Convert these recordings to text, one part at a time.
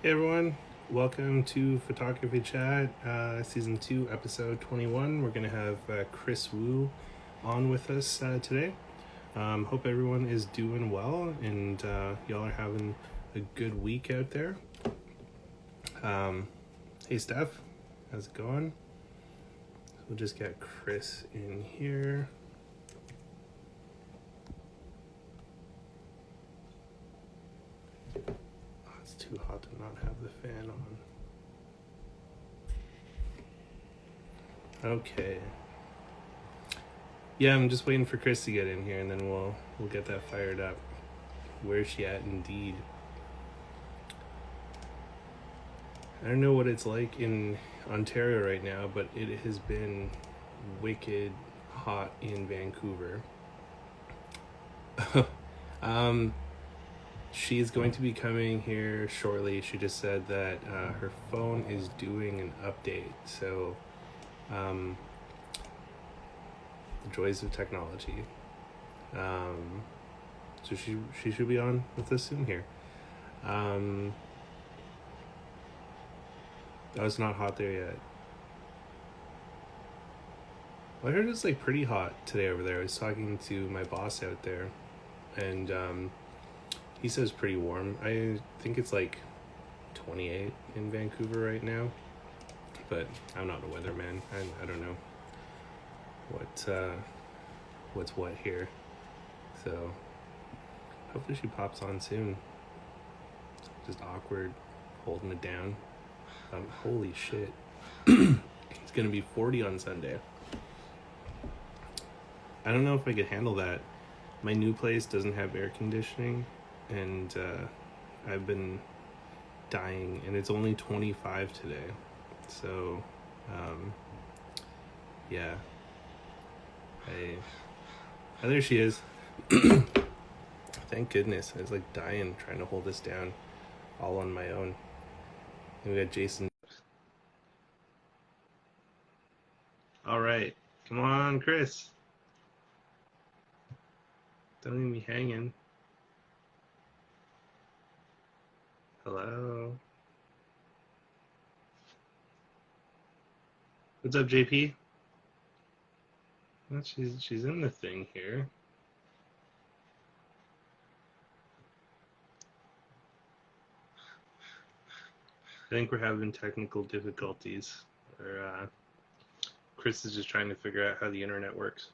Hey everyone, welcome to Photography Chat, Season 2, Episode 21. We're going to have Chris Wu on with us today. Hope everyone is doing well and y'all are having a good week out there. Hey Steph, how's it going? We'll just get Chris in here. Oh, it's too hot to not have the fan on. Okay. Yeah, I'm just waiting for Chris to get in here, and then we'll get that fired up. Where's she at? Indeed. I don't know what it's like in Ontario right now, but it has been wicked hot in Vancouver. um, she's going to be coming here shortly. She just said that her phone is doing an update, so the joys of technology. So she should be on with us soon here. Oh, it's not hot there yet. Well, I heard it's like pretty hot today over there. I was talking to my boss out there, and he says pretty warm. I think it's like 28 in Vancouver right now, but I'm not a weatherman. I don't know what's what here. So hopefully she pops on soon. Just awkward, holding it down. Holy shit! It's gonna be 40 on Sunday. I don't know if I could handle that. My new place doesn't have air conditioning, and I've been dying, and it's only 25 today. So, yeah. There she is. Thank goodness. I was like dying trying to hold this down all on my own. And we got Jason. All right. Come on, Chris. Don't leave me hanging. Hello. What's up, JP? Well, she's in the thing here. I think we're having technical difficulties. Or Chris is just trying to figure out how the internet works.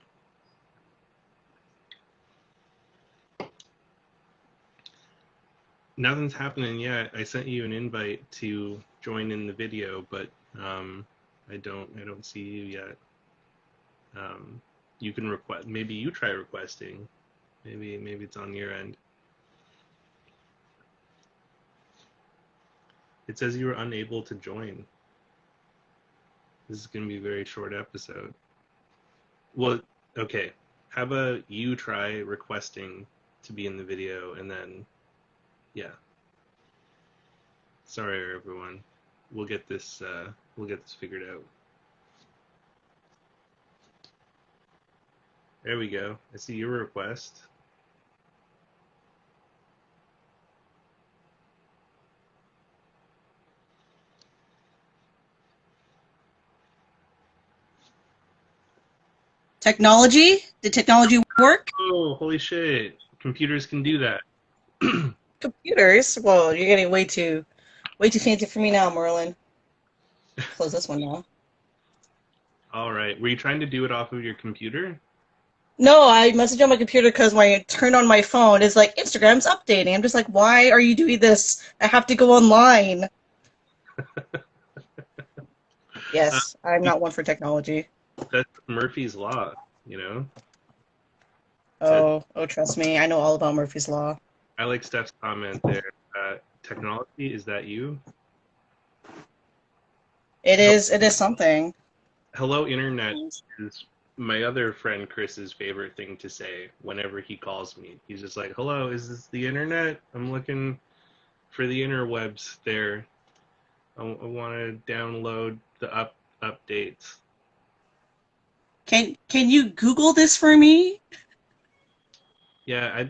Nothing's happening yet. I sent you an invite to join in the video, but I don't see you yet. You can request. Maybe you try requesting. Maybe it's on your end. It says you were unable to join. This is going to be a very short episode. Well, okay. How about you try requesting to be in the video, and then, yeah. Sorry, everyone. We'll get this. We'll get this figured out. There we go. I see your request. Technology? Did technology work? Oh, holy shit! Computers can do that. Computers? Whoa, you're getting way too fancy for me now, Merlin. Close this one now. All right. Were you trying to do it off of your computer? No, I messaged on my computer because when I turn on my phone, it's like Instagram's updating. I'm just like, why are you doing this? I have to go online. Uh, Yes, I'm not one for technology. that's Murphy's Law, you know? It says, Oh, trust me, I know all about Murphy's Law. I like Steph's comment there. Technology, is that you? It is something. Hello, Internet is my other friend Chris's favorite thing to say whenever he calls me. He's just like, hello, is this the Internet? I'm looking for the interwebs there. I want to download the updates. Can you Google this for me? Yeah,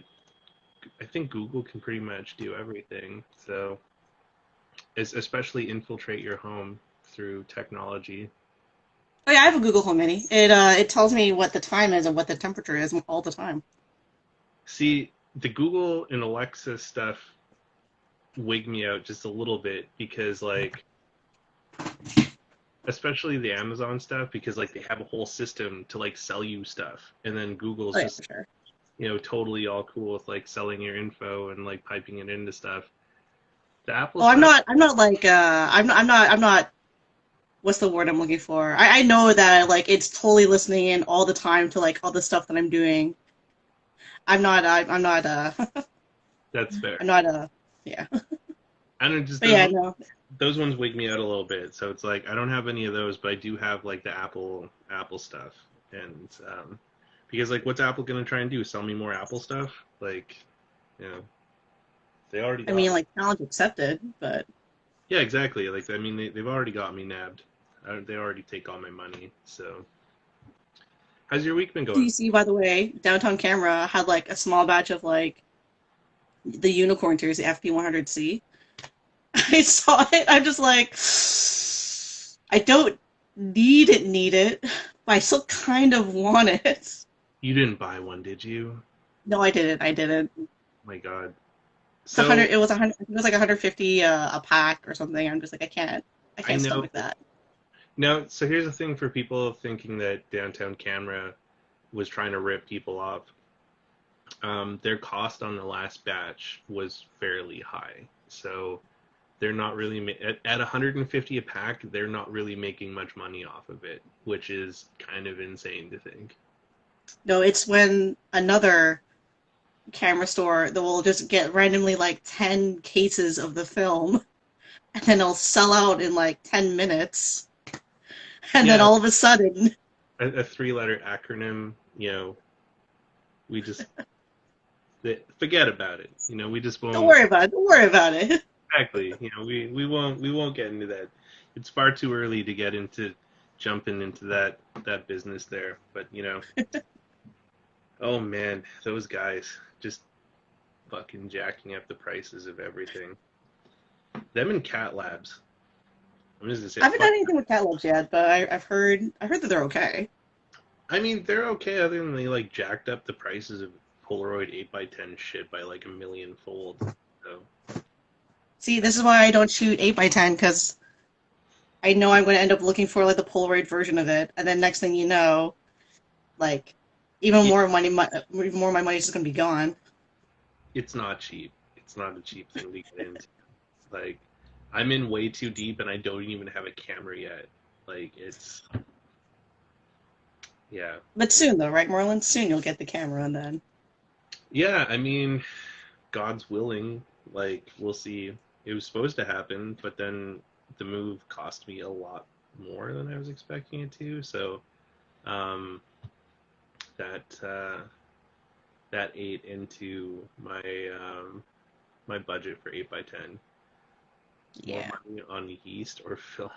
I think Google can pretty much do everything. So especially infiltrate your home through technology. Oh yeah, I have a Google Home Mini. It tells me what the time is and what the temperature is all the time. See, the Google and Alexa stuff wig me out just a little bit because like especially the Amazon stuff because like they have a whole system to like sell you stuff and then Google's Oh yeah, just for sure. totally all cool with like selling your info and like piping it into stuff. The Apple Oh, I'm stuff, not. I'm not like. I'm not. What's the word I'm looking for? I know that like it's totally listening in all the time to like all the stuff that I'm doing. I'm not. I'm not. that's I'm fair. not. Yeah. I don't just But yeah, no. those ones wig me out a little bit. So it's like I don't have any of those, but I do have like the Apple stuff, and because like what's Apple gonna try and do? Sell me more Apple stuff? Like, you know, they already I got mean, me. like challenge accepted. But Yeah, exactly. Like I mean, they've already got me nabbed. They already take all my money. So how's your week been do going? you see, by the way, downtown camera had like a small batch of like the unicorn tears, the FP100C. I saw it. I'm just like, I don't need it, but I still kind of want it. You didn't buy one, did you? No, I didn't. I didn't. My God. It's a hundred. So It was 100. It was like 150 a pack or something. I'm just like, I can't. I I can't know stomach that. now. So here's the thing for people thinking that Downtown Camera was trying to rip people off. Their cost on the last batch was fairly high, so they're not really at 150 a pack. They're not really making much money off of it, which is kind of insane to think. No, it's when another camera store that will just get randomly like 10 cases of the film, and then it'll sell out in like 10 minutes, and then Yeah, all of a sudden, a three-letter acronym. We just forget about it. We just don't won't. worry about it. Don't worry about it. Exactly. We won't get into that. It's far too early to get into jumping into that business there. But oh man, those guys just fucking jacking up the prices of everything. Them and cat labs. I'm just gonna say I haven't fuck. done anything with cat lips yet, but I've heard that they're okay. I mean, they're okay other than they like jacked up the prices of Polaroid 8x10 shit by like a million fold. So See, this is why I don't shoot 8x10 because I know I'm going to end up looking for like the Polaroid version of it, and then next thing you know, like even it, more money, even more of my money is just going to be gone. it's not cheap. It's not a cheap thing to get into. Like I'm in way too deep and I don't even have a camera yet. Like it's yeah. But soon, though, right, Merlin? Soon you'll get the camera, and then Yeah, I mean, God's willing, like we'll see. It was supposed to happen, but then the move cost me a lot more than I was expecting it to. So um, that that ate into my budget for 8x10. More yeah. money on the yeast or film.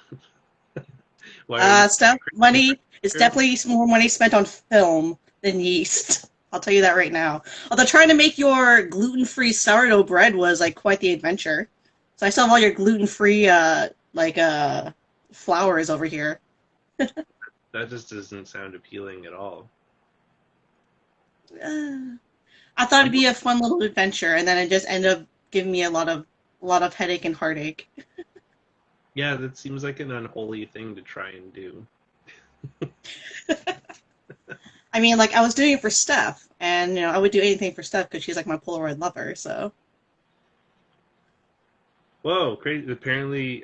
Why are you Stuff crazy money is for definitely more money spent on film than yeast. I'll tell you that right now. Although trying to make your gluten-free sourdough bread was like quite the adventure. So I still have all your gluten-free like flours over here. that just doesn't sound appealing at all. I thought I'm, it'd be a fun little adventure, and then it just ended up giving me a lot of headache and heartache. yeah, that seems like an unholy thing to try and do. I mean, like I was doing it for Steph, and I would do anything for Steph because she's like my Polaroid lover. So Whoa, crazy. Apparently,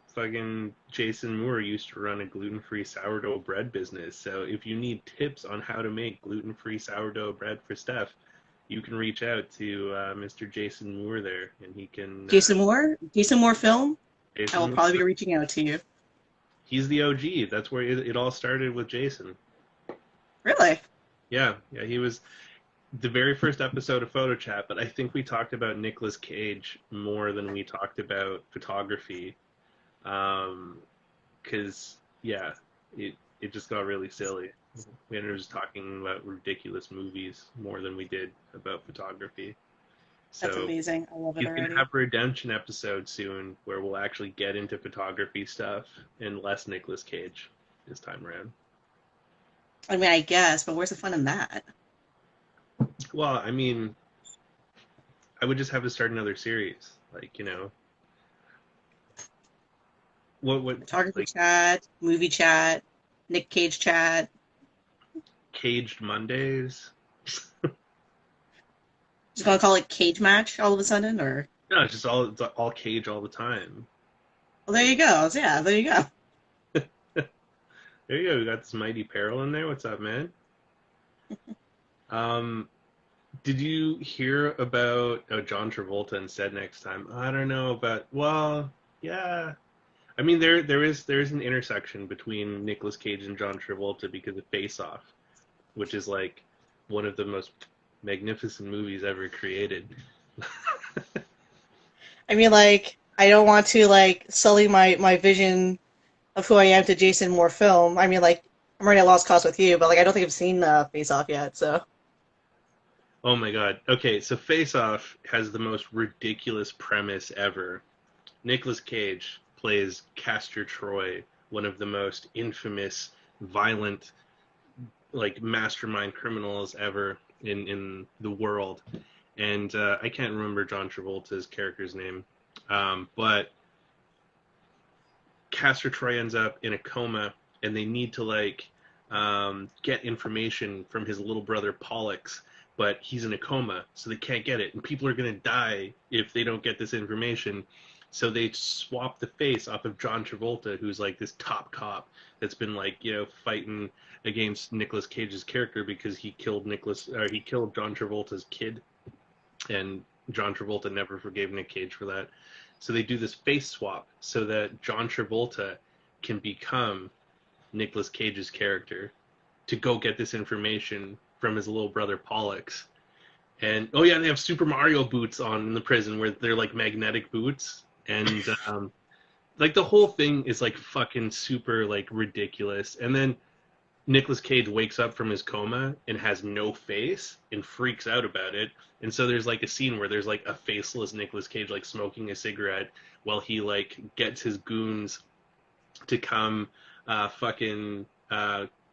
fucking Jason Moore used to run a gluten-free sourdough bread business. So if you need tips on how to make gluten-free sourdough bread for Steph, you can reach out to Mr. Jason Moore there, and he can. Jason Moore film. I will Jason, probably be reaching out to you. he's the OG. That's where it all started with Jason. Really? Yeah, yeah, he was the very first episode of Photo Chat, but I think we talked about Nicolas Cage more than we talked about photography. Because yeah, it just got really silly. We ended up just talking about ridiculous movies more than we did about photography. That's So amazing. I love it he's gonna already. have a redemption episode soon where we'll actually get into photography stuff and less Nicolas Cage this time around. I mean, I guess, but where's the fun in that? Well, I mean, I would just have to start another series, like what Photography like chat, movie chat, Nick Cage chat. Caged Mondays. Just gonna call it Cage Match all of a sudden, or No, it's all Cage all the time. well, there you go. Yeah, there you go. There you go. We got this Mighty Peril in there. What's up, man? Um, did you hear about John Travolta and said next time? I don't know, but well, yeah. I mean, there is an intersection between Nicolas Cage and John Travolta because of Face Off, which is like one of the most magnificent movies ever created. I mean, like, I don't want to like sully my vision of who I am to Jason Moore film. I mean, like, I'm already at lost cause with you, but like, I don't think I've seen Face Off yet. So Oh my God. Okay, so Face Off has the most ridiculous premise ever. Nicolas Cage plays Castor Troy, one of the most infamous, violent, like mastermind criminals ever in the world. And I can't remember John Travolta's character's name, but Castor Troy ends up in a coma, and they need to get information from his little brother Pollux, but he's in a coma, so they can't get it, and people are gonna die if they don't get this information. So they swap the face off of John Travolta, who's like this top cop that's been fighting against Nicolas Cage's character because he killed John Travolta's kid, and John Travolta never forgave Nick Cage for that. So they do this face swap so that John Travolta can become Nicolas Cage's character to go get this information from his little brother Pollux. And oh yeah, they have Super Mario boots on in the prison where they're like magnetic boots, and like the whole thing is like fucking super like ridiculous. And then Nicolas Cage wakes up from his coma and has no face and freaks out about it. And so there's like a scene where there's like a faceless Nicolas Cage like smoking a cigarette while he like gets his goons to come fucking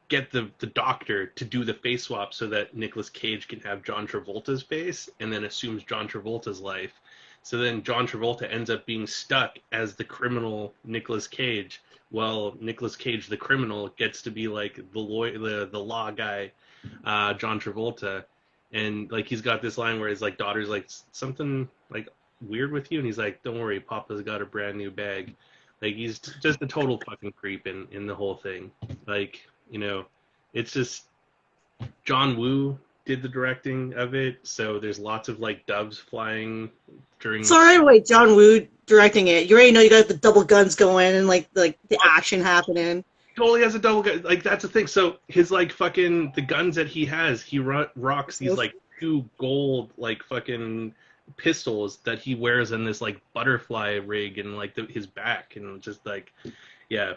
get the doctor to do the face swap so that Nicolas Cage can have John Travolta's face and then assumes John Travolta's life. So then John Travolta ends up being stuck as the criminal Nicolas Cage. Well, Nicolas Cage, the criminal, gets to be like the law guy, John Travolta, and like he's got this line where his like daughter's like something like weird with you, and he's like, "Don't worry, Papa's got a brand new bag." Like he's just a total fucking creep in the whole thing. Like it's just John Woo did the directing of it, so there's lots of like doves flying during. sorry, wait, John Woo directing it. You already know you got the double guns going and like the action happening. Totally has a double gun. Like that's the thing. So his like fucking the guns that he has, he rocks these like two gold like fucking pistols that he wears in this like butterfly rig and like his back and just like yeah,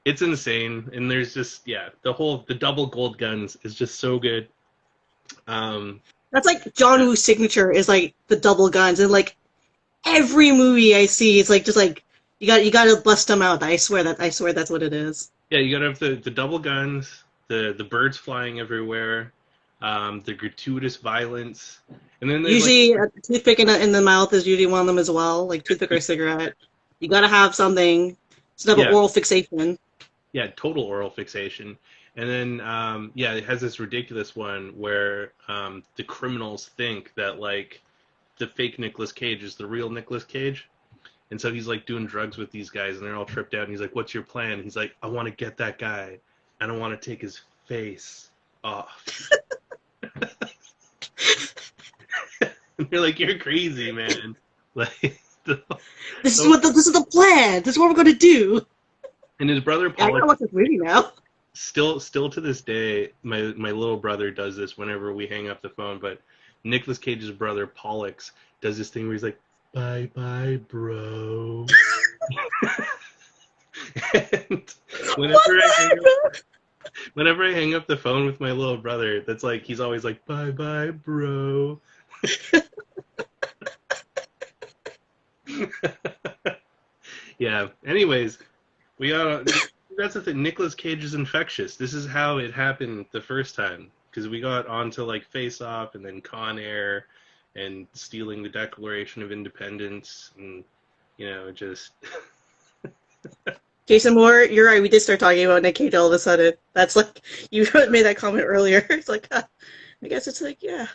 it's insane. And there's just the double gold guns is just so good. That's like John Woo's signature is like the double guns, and like every movie I see, it's like just like you got to bust them out. I swear that's what it is. Yeah, you gotta have the double guns, the birds flying everywhere, the gratuitous violence, and then there's Usually, a toothpick in the mouth is usually one of them as well, like toothpick or cigarette. You got to have something. It's not yeah, oral fixation. yeah, total oral fixation. And then it has this ridiculous one where the criminals think that like the fake Nicolas Cage is the real Nicolas Cage. And so he's like doing drugs with these guys and they're all tripped out and he's like, "What's your plan?" He's like, "I want to get that guy and I want to take his face off." And they're like, "You're crazy, man." Like This is the plan. This is what we're gonna do. and his brother Yeah, I Paul gotta watch this movie now. still to this day, my little brother does this whenever we hang up the phone, but Nicolas Cage's brother Pollux does this thing where he's like, "Bye bye, bro." And whenever I hang up the phone with my little brother, that's like he's always like, "Bye bye, bro." Yeah. Anyways, we got that's the thing. Nicolas Cage is infectious. This is how it happened the first time because we got onto like Face Off and then Con Air and stealing the Declaration of Independence and just Jason Moore, you're right. We did start talking about Nick Cage all of a sudden. That's like you made that comment earlier. It's like, I guess it's like, yeah.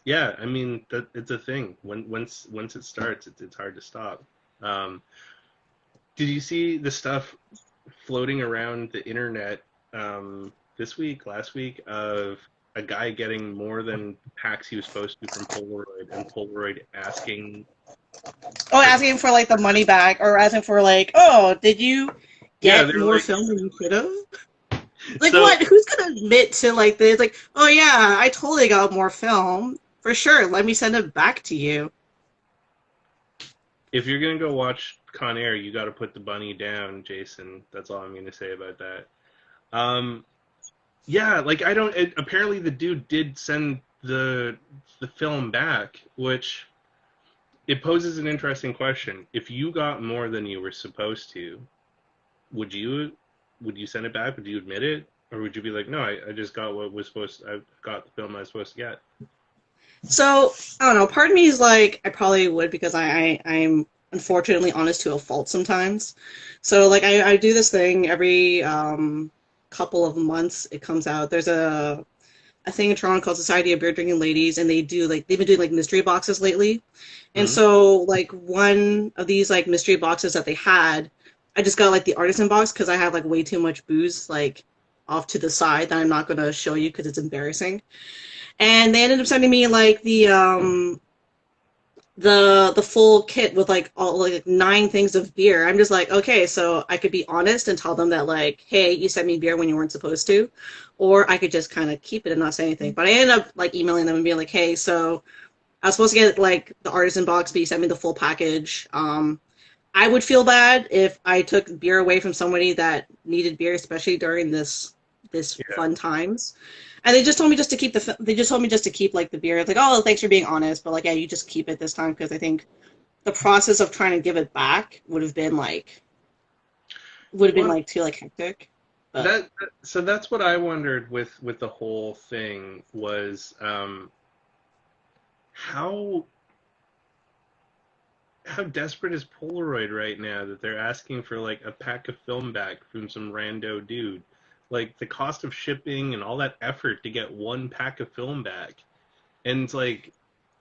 yeah. I mean, it's a thing. Once it starts, it's hard to stop. Um, did you see the stuff floating around the internet this week, last week, of a guy getting more than packs he was supposed to from Polaroid, and Polaroid asking Oh, for asking for like the money back, or asking for like, oh, did you yeah, get they're more like film than you could have? Like, so what? Who's gonna admit to like this? Like, oh yeah, I totally got more film for sure. Let me send it back to you. if you're gonna go watch Con Air, you got to put the bunny down, Jason. That's all I'm gonna say about that. Um, yeah, like I don't. Apparently, the dude did send the film back, which it poses an interesting question. If you got more than you were supposed to, would you would you send it back? Would you admit it, or would you be like, no, I just got what was supposed. I got the film I was supposed to get. So I don't know. Part of me is like, I probably would because I'm unfortunately honest to a fault sometimes. So like I do this thing every couple of months. It comes out. There's a thing in Toronto called Society of Beer Drinking Ladies, and they've been doing like mystery boxes lately. And Hmm. so like one of these like mystery boxes that they had, I just got like the artisan box because I have like way too much booze like off to the side that I'm not gonna show you because it's embarrassing. And they ended up sending me like the full kit with like all like 9 things of beer. I'm just like, okay, so I could be honest and tell them that like, hey, you sent me beer when you weren't supposed to, or I could just kind of keep it and not say anything. But I ended up like emailing them and being like, hey, so I was supposed to get like the artisan box, but you sent me the full package. I would feel bad if I took beer away from somebody that needed beer, especially during this Yeah. fun times. And they just told me just to keep they just told me just to keep like the beer. It's like, oh, thanks for being honest, but like, yeah, you just keep it this time because I think the process of trying to give it back Well, too like hectic. But so that's what I wondered with the whole thing was how how desperate is Polaroid right now that they're asking for like a pack of film back from some rando dude? Like the cost of shipping and all that effort to get one pack of film back. And it's like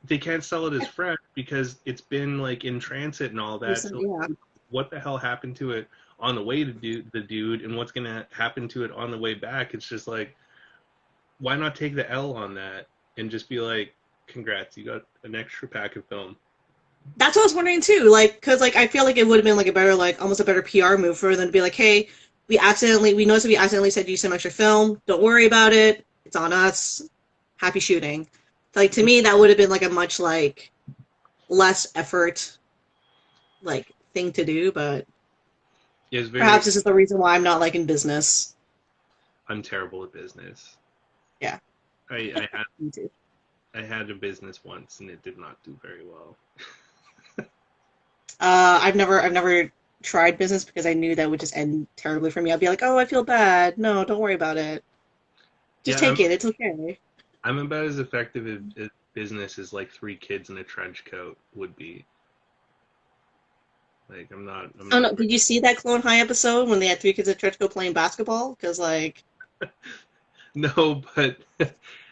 they can't sell it as fresh because it's been like in transit and all that. So yeah, what the hell happened to it on the way to do the dude and what's gonna happen to it on the way back? It's just like why not take the L on that and just be like, congrats, you got an extra pack of film. that's what I was wondering too. Like, because like I feel like it would have been like a better like almost a better PR move for them to be like, hey, we noticed we accidentally sent you some extra film. Don't worry about it. It's on us. Happy shooting. Like to me, that would have been like a much like less effort like thing to do, but It's very perhaps this is the reason why I'm not like in business. I'm terrible at business. Yeah, I me too. I had a business once and it did not do very well. I've never tried business because I knew that would just end terribly for me. I'd be like, oh, I feel bad. No, don't worry about it. Just Yeah, take it. It's okay. I'm about as effective at business as like three kids in a trench coat would be. Like I'm I don't not know. Did you see that Clone High episode when they had 3 kids at church go playing basketball? Because like, no, but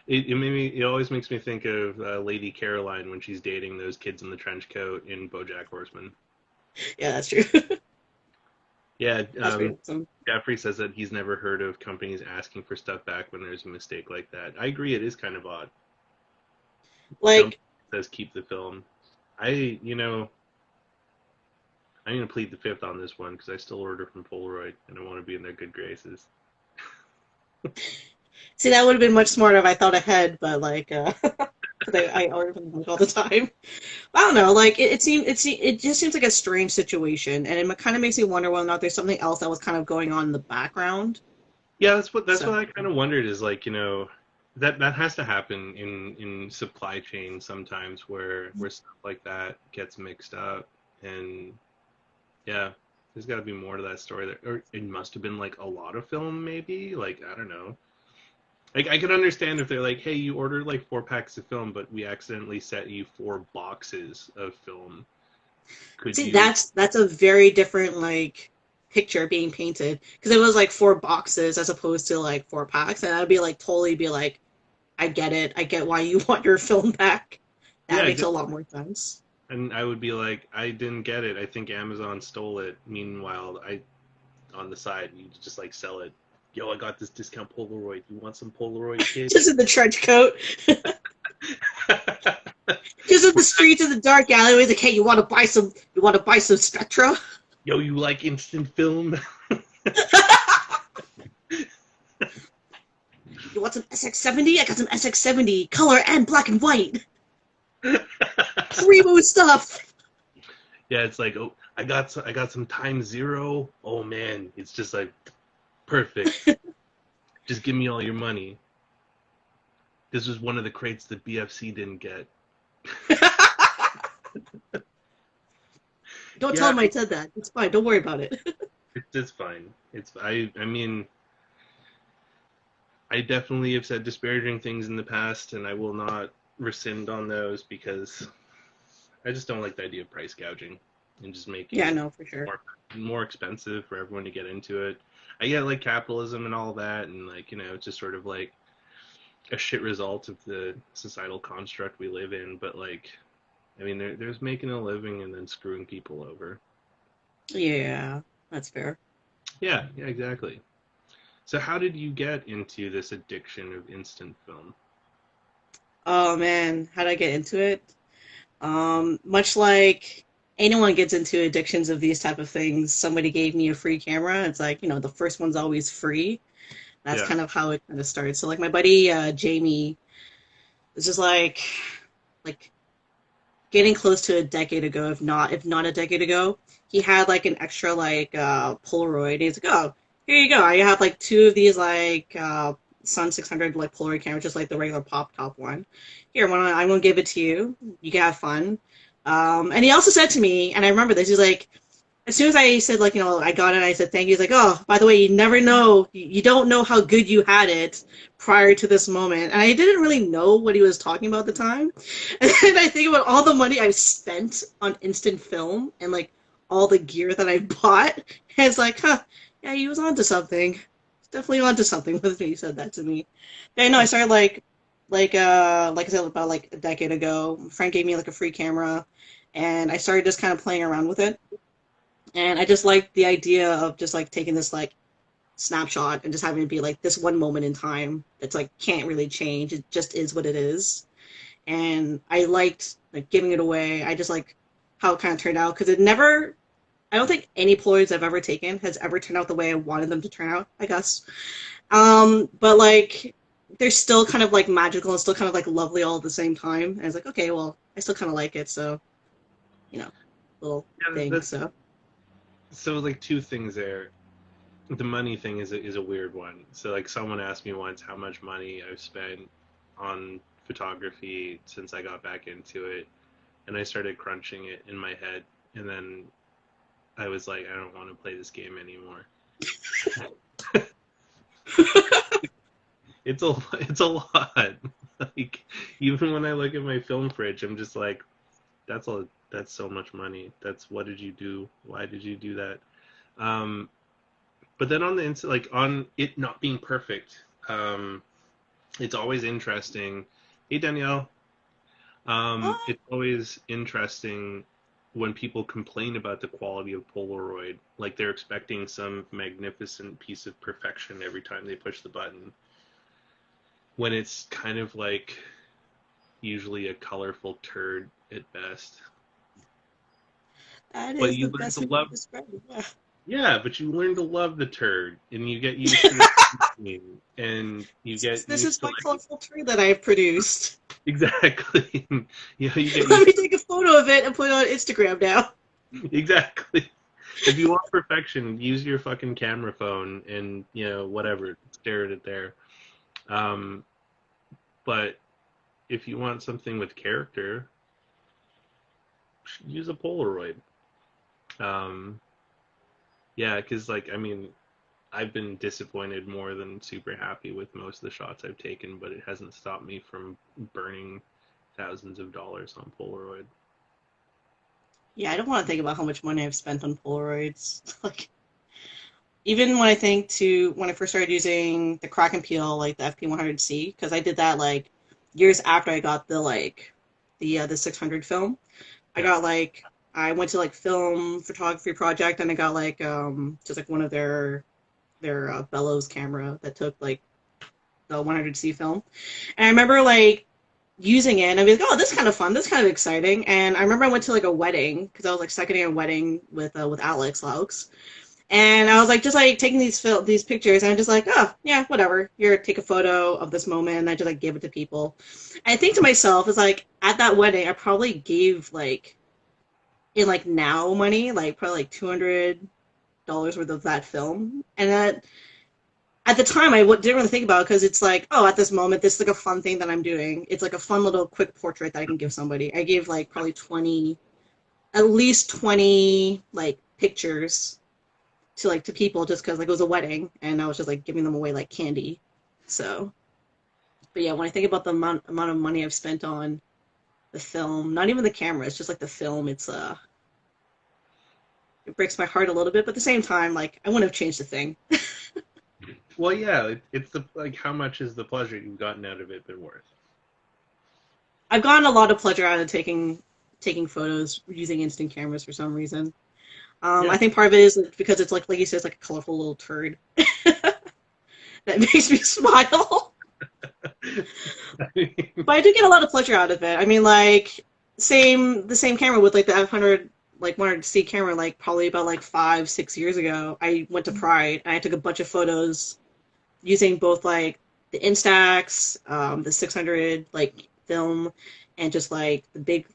it always makes me think of Lady Caroline when she's dating those kids in the trench coat in BoJack Horseman. yeah, that's true. Yeah, That's pretty awesome. Jeffrey says that he's never heard of companies asking for stuff back when there's a mistake like that. I agree, it is kind of odd. Film Like, says keep the film. I, you know, I'm gonna plead the fifth on this one because I still order from Polaroid and I want to be in their good graces. see, that would have been much smarter if I thought ahead, but like, 'cause I order from them all the time. I don't know. Like, it just seems like a strange situation, and it kind of makes me wonder whether or not there's something else that was kind of going on in the background. Yeah, that's So, what I kind of wondered is like, that has to happen in supply chain sometimes where stuff like that gets mixed up. And yeah, there's got to be more to that story. There, or it must have been like a lot of film, maybe. Like I don't know. Like I could understand if they're like, hey, you ordered like 4 packs of film, but we accidentally set you 4 boxes of film. Could See, you? that's a very different like picture being painted because it was like 4 boxes as opposed to like 4 packs, and I'd be like totally be like, I get it, I get why you want your film back. That Yeah, makes a exactly. lot more sense. And I would be like, I didn't get it. I think Amazon stole it. Meanwhile, I on the side, you just like sell it. Yo, I got this discount Polaroid. You want some Polaroid, kid? Just in the trench coat, just in the streets of the dark alleyways. Like, hey, you want to buy some? You want to buy some Spectra? Yo, you like instant film? You want some SX70? I got some SX70 color and black and white. Primo stuff. Yeah, it's like, oh, I got some time zero. Oh man, it's just like perfect. Just give me all your money. This was one of the crates that BFC didn't get. Don't tell Yeah, him I said that. It's fine. Don't worry about it. it's fine. It's I mean, I definitely have said disparaging things in the past, and I will not rescind on those because I just don't like the idea of price gouging and just making Yeah, it no, for sure. more expensive for everyone to get into it. I get like capitalism and all that, and like it's just sort of like a shit result of the societal construct we live in. But like, I mean, there's making a living and then screwing people over. Yeah, that's fair. Yeah, yeah, exactly. So how did you get into this addiction of instant film? Oh man, how did I get into it? Much like anyone gets into addictions of these type of things, somebody gave me a free camera. It's like, the first one's always free. That's Yeah, kind of how it kind of started. So like my buddy Jamie was just like getting close to a decade ago, if not a decade ago, he had like an extra like Polaroid. He's like, oh, here you go. I have like two of these like Sun 600 like Polaroid cameras, just like the regular pop top one. Here, I'm gonna give it to you. You can have fun. And he also said to me, and I remember this. He's like, as soon as I said like I got it, I said thank you. He's like, oh, by the way, you never know, you don't know how good you had it prior to this moment, and I didn't really know what he was talking about at the time. And I think about all the money I've spent on instant film and like all the gear that I bought, and it's like, huh, yeah, he was onto something. He's definitely onto something with me. He said that to me. Yeah, I know. I started like I said about like a decade ago. A friend gave me like a free camera, and I started just kind of playing around with it, and I just like the idea of just like taking this like snapshot and just having it be like this one moment in time that's like can't really change. It just is what it is. And I liked like giving it away. I just like how it kind of turned out because it never. I don't think any Polaroids I've ever taken has ever turned out the way I wanted them to turn out. I guess. But like they're still kind of like magical and still kind of like lovely all at the same time. And it's like okay, well, I still kind of like it, so you know, little yeah. thing. That's So so like two things there. The money thing is a weird one. So like someone asked me once how much money I've spent on photography since I got back into it, and I started crunching it in my head, and then I was like, I don't want to play this game anymore. It's a lot. Like even when I look at my film fridge, I'm just like, that's so much money. That's what did you do? Why did you do that? Um, but then on the like on it not being perfect, it's always interesting. Hey Danielle, it's always interesting when people complain about the quality of Polaroid, like they're expecting some magnificent piece of perfection every time they push the button, when it's kind of like usually a colorful turd at best. that But is the you learn best to way to love, describe it. Yeah. yeah, but you learn to love the turd, and you get used to the routine, and you get This used is to my like colorful tree that I have produced. exactly, you get Let used me to take a photo of it and put it on Instagram now. exactly. If you want perfection, use your fucking camera phone and whatever, stare at it there. Um, but if you want something with character, use a Polaroid. Um, yeah, because like I mean, I've been disappointed more than super happy with most of the shots I've taken, but it hasn't stopped me from burning thousands of dollars on Polaroid. Yeah, I don't want to think about how much money I've spent on Polaroids. Like, even when I think to when I first started using the crack and peel, like the FP100C, because I did that like years after I got the 600 film. I Yeah, got like I went to like film photography project and I got like just like one of their bellows camera that took like the 100C film. And I remember like using it and I'd be like, oh, this is kind of fun, this is kind of exciting. And I remember I went to like a wedding because I was like seconding a wedding with Alex Laux. And I was like, just like taking these pictures, and I'm just like, oh yeah, whatever. Here, take a photo of this moment, and I just like give it to people. And I think to myself, is like at that wedding, I probably gave like in like now money, like probably like $200 worth of that film, and that at the time didn't really think about it because it's like, oh, at this moment, this is like a fun thing that I'm doing. It's like a fun little quick portrait that I can give somebody. I gave like probably 20, at least 20 like pictures to people just because like it was a wedding and I was just like giving them away like candy. So, but yeah, when I think about the amount of money I've spent on the film, not even the camera, it's just like the film. It breaks my heart a little bit, but at the same time, like I wouldn't have changed a thing. well, yeah, it's the like how much is the pleasure you've gotten out of it been worth? I've gotten a lot of pleasure out of taking photos using instant cameras for some reason. Yeah, I think part of it is because it's like you said, it's like a colorful little turd that makes me smile. I mean, But I do get a lot of pleasure out of it. I mean, like the same camera with like the F100 like 100C camera, like probably about like 5 6 years ago. I went to Pride and I took a bunch of photos using both like the Instax, the 600 like film, and just like the big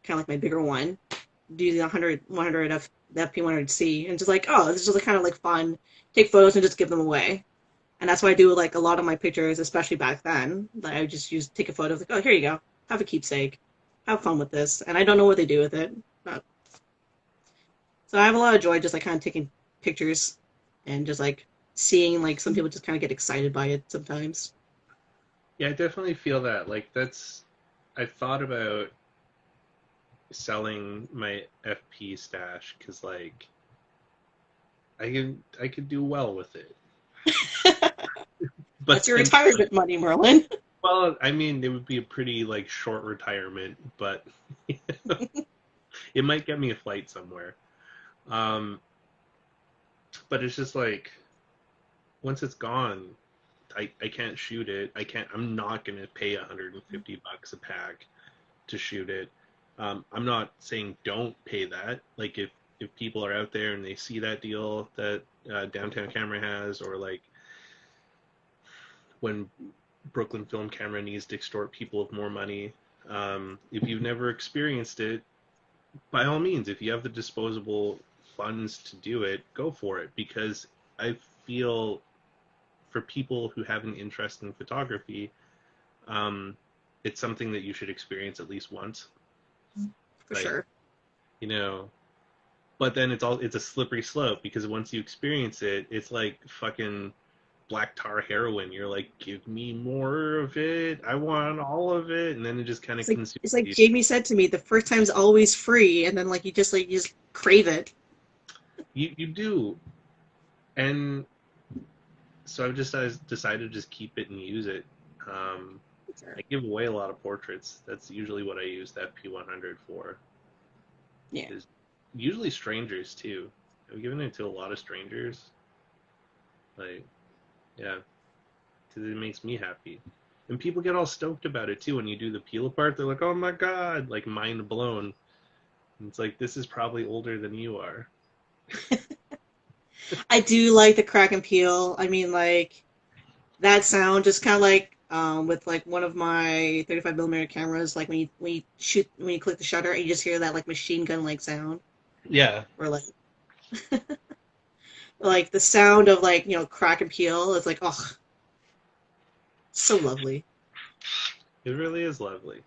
kind of like my bigger one, using 100 F the FP100C, and just like oh, this is just kind of like fun. Take photos and just give them away. And that's why I do like a lot of my pictures, especially back then. That I would just take a photo, like, oh, here you go, have a keepsake, have fun with this. And I don't know what they do with it, but so I have a lot of joy just like kind of taking pictures and just like seeing like some people just kind of get excited by it sometimes. yeah, I definitely feel that. Like that's I thought about selling my FP stash because like I could do well with it. That's But your then, retirement money, Merlin. well, I mean, it would be a pretty like short retirement, but it might get me a flight somewhere. Um, but it's just like once it's gone, I can't shoot it. I'm not gonna pay $150 a pack to shoot it. I'm not saying don't pay that. Like if people are out there and they see that deal that Downtown Camera has, or like when Brooklyn Film Camera needs to extort people of more money. If you've never experienced it, by all means, if you have the disposable funds to do it, go for it. Because I feel for people who have an interest in photography, um, it's something that you should experience at least once. For Like, sure. you know, but then it's a slippery slope because once you experience it, it's like fucking black tar heroin. You're like, give me more of it. I want all of it, and then it just kind of consumes It's like you. Jamie said to me, the first time's always free, and then like you just crave it. You do, and so I've just decided to just keep it and use it. Um, Sure. I give away a lot of portraits. That's usually what I use that P100 for. Yeah. Is usually strangers too. I've given it to a lot of strangers. Like, yeah, because it makes me happy. And people get all stoked about it too when you do the peel apart. They're like, "Oh my god!" Like mind blown. And it's like this is probably older than you are. I do like the crack and peel. I mean, like that sound, just kind of like with like one of my 35 millimeter cameras, like when you click the shutter, and you just hear that like machine gun like sound, Yeah, or like the sound of like crack and peel. It's like oh, so lovely. it really is lovely.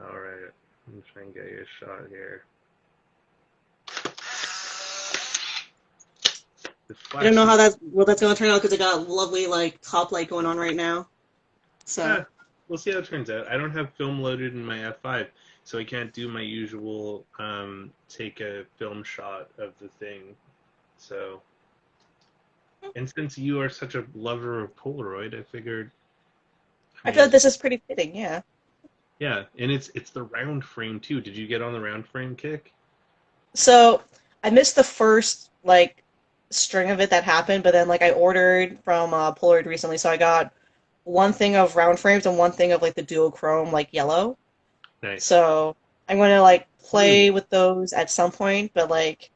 All right, I'm trying to get you a shot here. The I don't know flashy. how that's going to turn out because I got a lovely like top light going on right now. So We'll see how it turns out. I don't have film loaded in my F5, so I can't do my usual take a film shot of the thing. So, and since you are such a lover of Polaroid, I figured I I may feel like as this well. is pretty fitting. Yeah. Yeah, and it's the round frame too. Did you get on the round frame kick? So I missed the first like string of it that happened, but then like I ordered from Polaroid recently, so I got one thing of round frames and one thing of like the duochrome like yellow. Nice. So I'm gonna like Ooh. play with those at some point, but like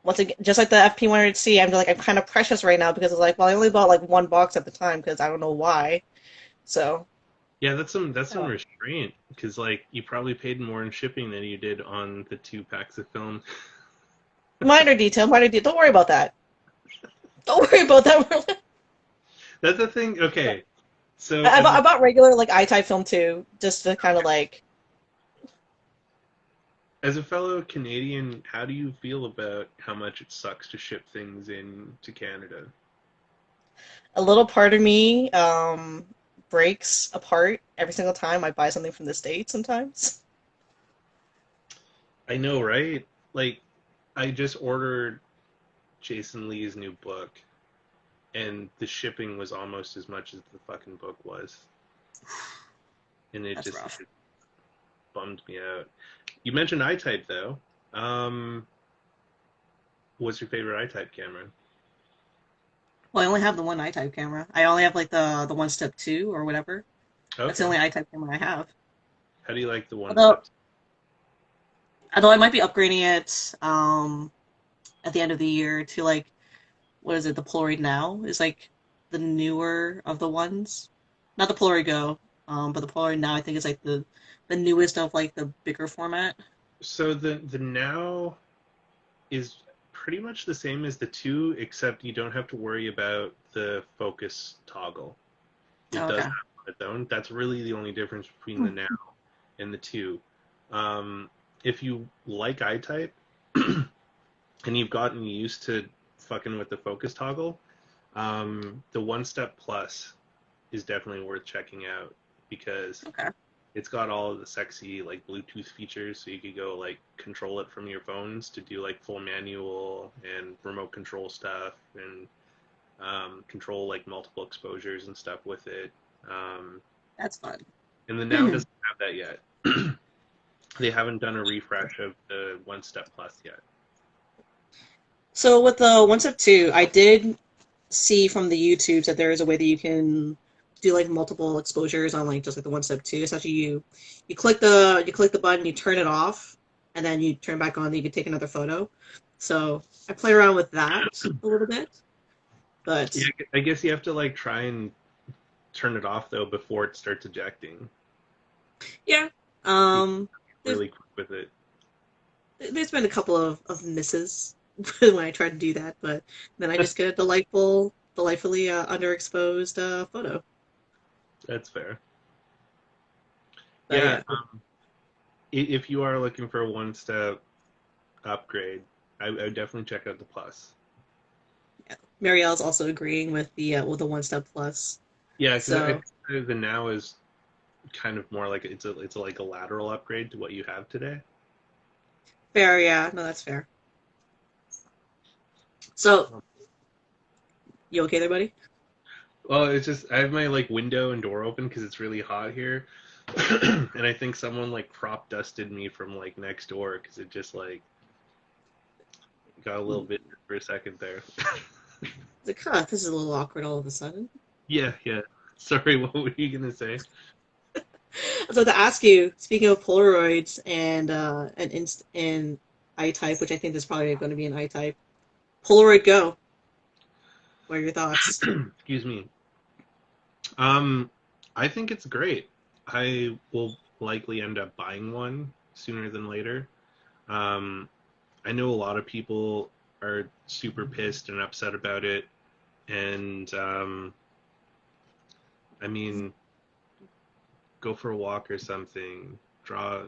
once again, just like the FP100C, I'm kind of precious right now because it's like, well, I only bought like one box at the time because I don't know why. So Yeah, that's some restraint because like you probably paid more in shipping than you did on the 2 packs of film. minor detail, minor detail. Don't worry about that. Don't worry about that. That's the thing. Okay, so I bought regular like I-type film too, just to kind of like as a fellow Canadian, how do you feel about how much it sucks to ship things in to Canada? a little part of me breaks apart every single time I buy something from the States sometimes. I know, right? Like, I just ordered Jason Lee's new book, and the shipping was almost as much as the fucking book was, and it That's just rough. it bummed me out. You mentioned iType though. Um, what's your favorite iType camera? Well, I only have the one I-type camera. I only have like the one step two or whatever. That's the Okay. only I-type camera I have. How do you like the one Although step? although I might be upgrading it at the end of the year to like what is it, the Polaroid Now is like the newer of the ones. Not the Polaroid Go, but the Polaroid Now I think is like the newest of like the bigger format. So the now is pretty much the same as the two, except you don't have to worry about the focus toggle. It Oh, does okay. have its own. That's really the only difference between the now and the two. If you like iType and you've gotten used to fucking with the focus toggle, the One Step Plus is definitely worth checking out because Okay. it's got all of the sexy like Bluetooth features, so you could go like control it from your phones to do like full manual and remote control stuff and control like multiple exposures and stuff with it. Um, That's fun. and the Now doesn't have that yet. They haven't done a refresh of the One Step Plus yet. So with the one step two, I did see from the YouTubes that there is a way that you can do like multiple exposures on like just like the one step two. Essentially, you click the button, you turn it off, and then you turn it back on. And you can take another photo. So I play around with that a little bit, Yeah, but I guess you have to like try and turn it off though before it starts ejecting. yeah. You Um, there's really quick with it. there's been a couple of misses when I tried to do that, but then I just get a delightfully underexposed photo. That's fair. So Yeah, yeah, if you are looking for a one-step upgrade, I would definitely check out the Plus. yeah. Marielle's also agreeing with the one step plus. Yeah, because I So think the Now is kind of more like it's like a lateral upgrade to what you have today. fair, yeah, no, that's fair. So you okay there, buddy? Well, it's just I have my like window and door open because it's really hot here, and I think someone like crop dusted me from like next door because it just like got a little Ooh. bit for a second there. Like, huh, this is a little awkward all of a sudden. Yeah, yeah. Sorry, what were you gonna say? So to ask you, speaking of Polaroids and I-type, which I think is probably going to be an I-type, Polaroid Go. What are your thoughts? Excuse me. Um, I think it's great. I will likely end up buying one sooner than later. Um, I know a lot of people are super pissed and upset about it, and I mean, go for a walk or something, draw,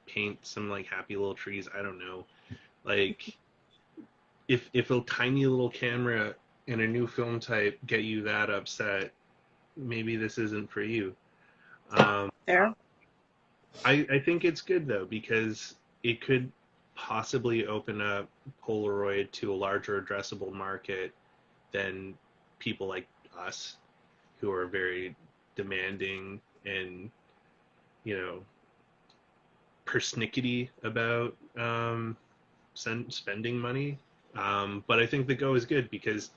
paint some like happy little trees. I don't know. Like if a tiny little camera and a new film type get you that upset, maybe this isn't for you. Um, Fair. I think it's good though because it could possibly open up Polaroid to a larger addressable market than people like us who are very demanding and you know persnickety about spending money. But I think the Go is good because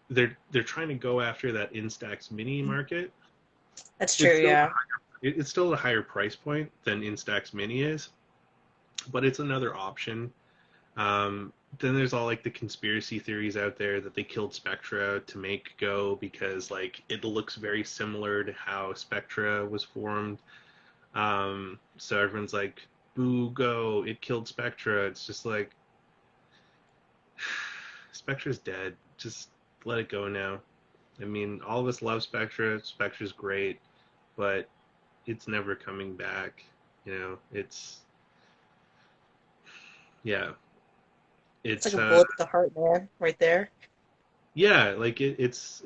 they're trying to go after that Instax Mini market. That's true, It's still yeah. it's still a higher price point than Instax Mini is, but it's another option. Then there's all like the conspiracy theories out there that they killed Spectra to make Go because like it looks very similar to how Spectra was formed. So everyone's like, "Boo, Go! It killed Spectra." It's just like Spectra's dead. Just let it go now. I mean, all of us love Spectra. Spectra's great, but it's never coming back. It's yeah, It's like it's a bullet to the heart, man, right there. yeah, like it's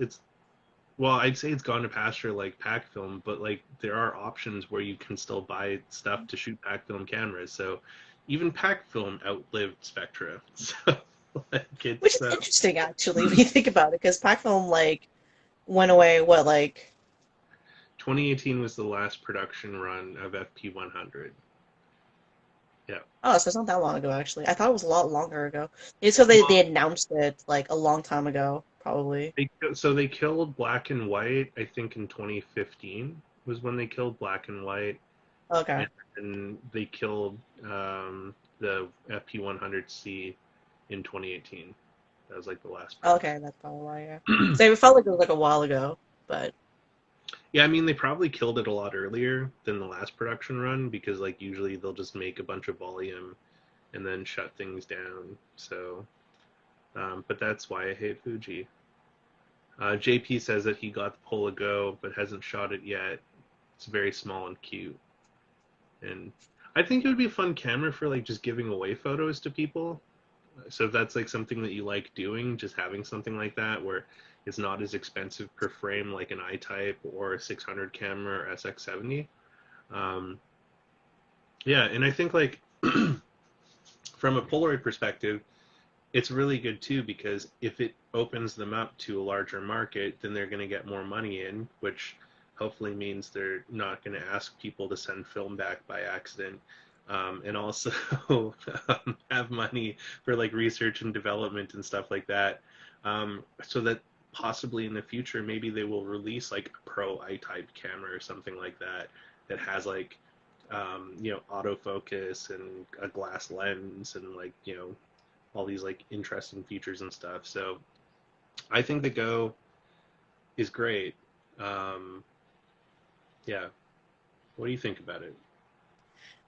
well, I'd say it's gone to pasture like pack film, but like there are options where you can still buy stuff to shoot pack film cameras. So even pack film outlived Spectra. So like Which it's is interesting, actually, when you think about it, because pack film, like, went away, what, like, 2018 was the last production run of FP100. Yeah. oh, so it's not that long ago, actually. I thought it was a lot longer ago. It's so they Well, announced it, like, a long time ago, probably. they killed Black and White, I think in 2015 was when they killed Black and White, Okay. and then they killed the FP100C in 2018. That was like the last Okay, production. that's probably why, yeah. So it felt like it was, like, a while ago, but Yeah, I mean they probably killed it a lot earlier than the last production run because like usually they'll just make a bunch of volume and then shut things down. So, but that's why I hate Fuji. JP says that he got the Pola Go but hasn't shot it yet. It's very small and cute, and I think it would be a fun camera for like just giving away photos to people. So if that's like something that you like doing, just having something like that where it's not as expensive per frame like an I-Type or a 600 camera or SX70. Um, yeah, and I think like from a Polaroid perspective, it's really good too because if it opens them up to a larger market, then they're going to get more money in, which hopefully means they're not going to ask people to send film back by accident. And also have money for like research and development and stuff like that. So that possibly in the future, maybe they will release like a pro I-type camera or something like that that has like autofocus and a glass lens and like all these like interesting features and stuff. So I think the Go is great. Um, yeah. What do you think about it?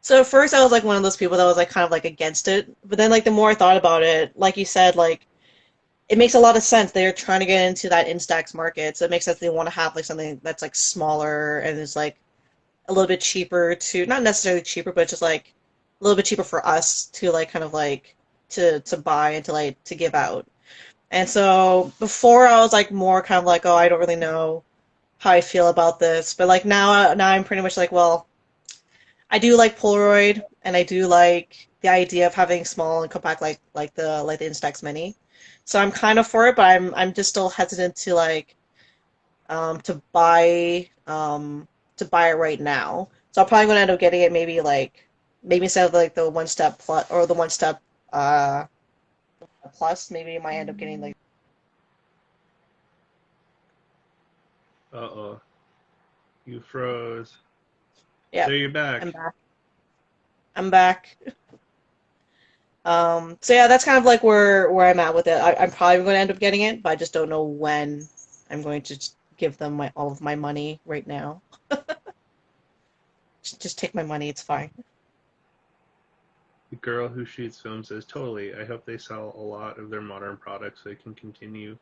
so at first I was like one of those people that was like kind of like against it, but then like the more I thought about it, like you said, like it makes a lot of sense. They're trying to get into that Instax market, so it makes sense they want to have like something that's like smaller and is like a little bit cheaper to not necessarily cheaper, but just like a little bit cheaper for us to like kind of like to buy and to like to give out. And so before I was like more kind of like, oh, I don't really know how I feel about this, but like now I'm pretty much like, well, I do like Polaroid, and I do like the idea of having small and compact like the Instax Mini. So I'm kind of for it, but I'm just still hesitant to like to buy it right now. So I'm probably gonna end up getting it maybe instead of like the one step plus or the one step uh plus, maybe I might end up getting like Uh-oh. You froze. yeah, There you're I'm back. back. I'm back. So yeah, that's kind of like where I'm at with it. I'm probably going to end up getting it, but I just don't know when I'm going to just give them my all of my money right now. Just take my money, it's fine. The girl who shoots film says, totally. I hope they sell a lot of their modern products so they can continue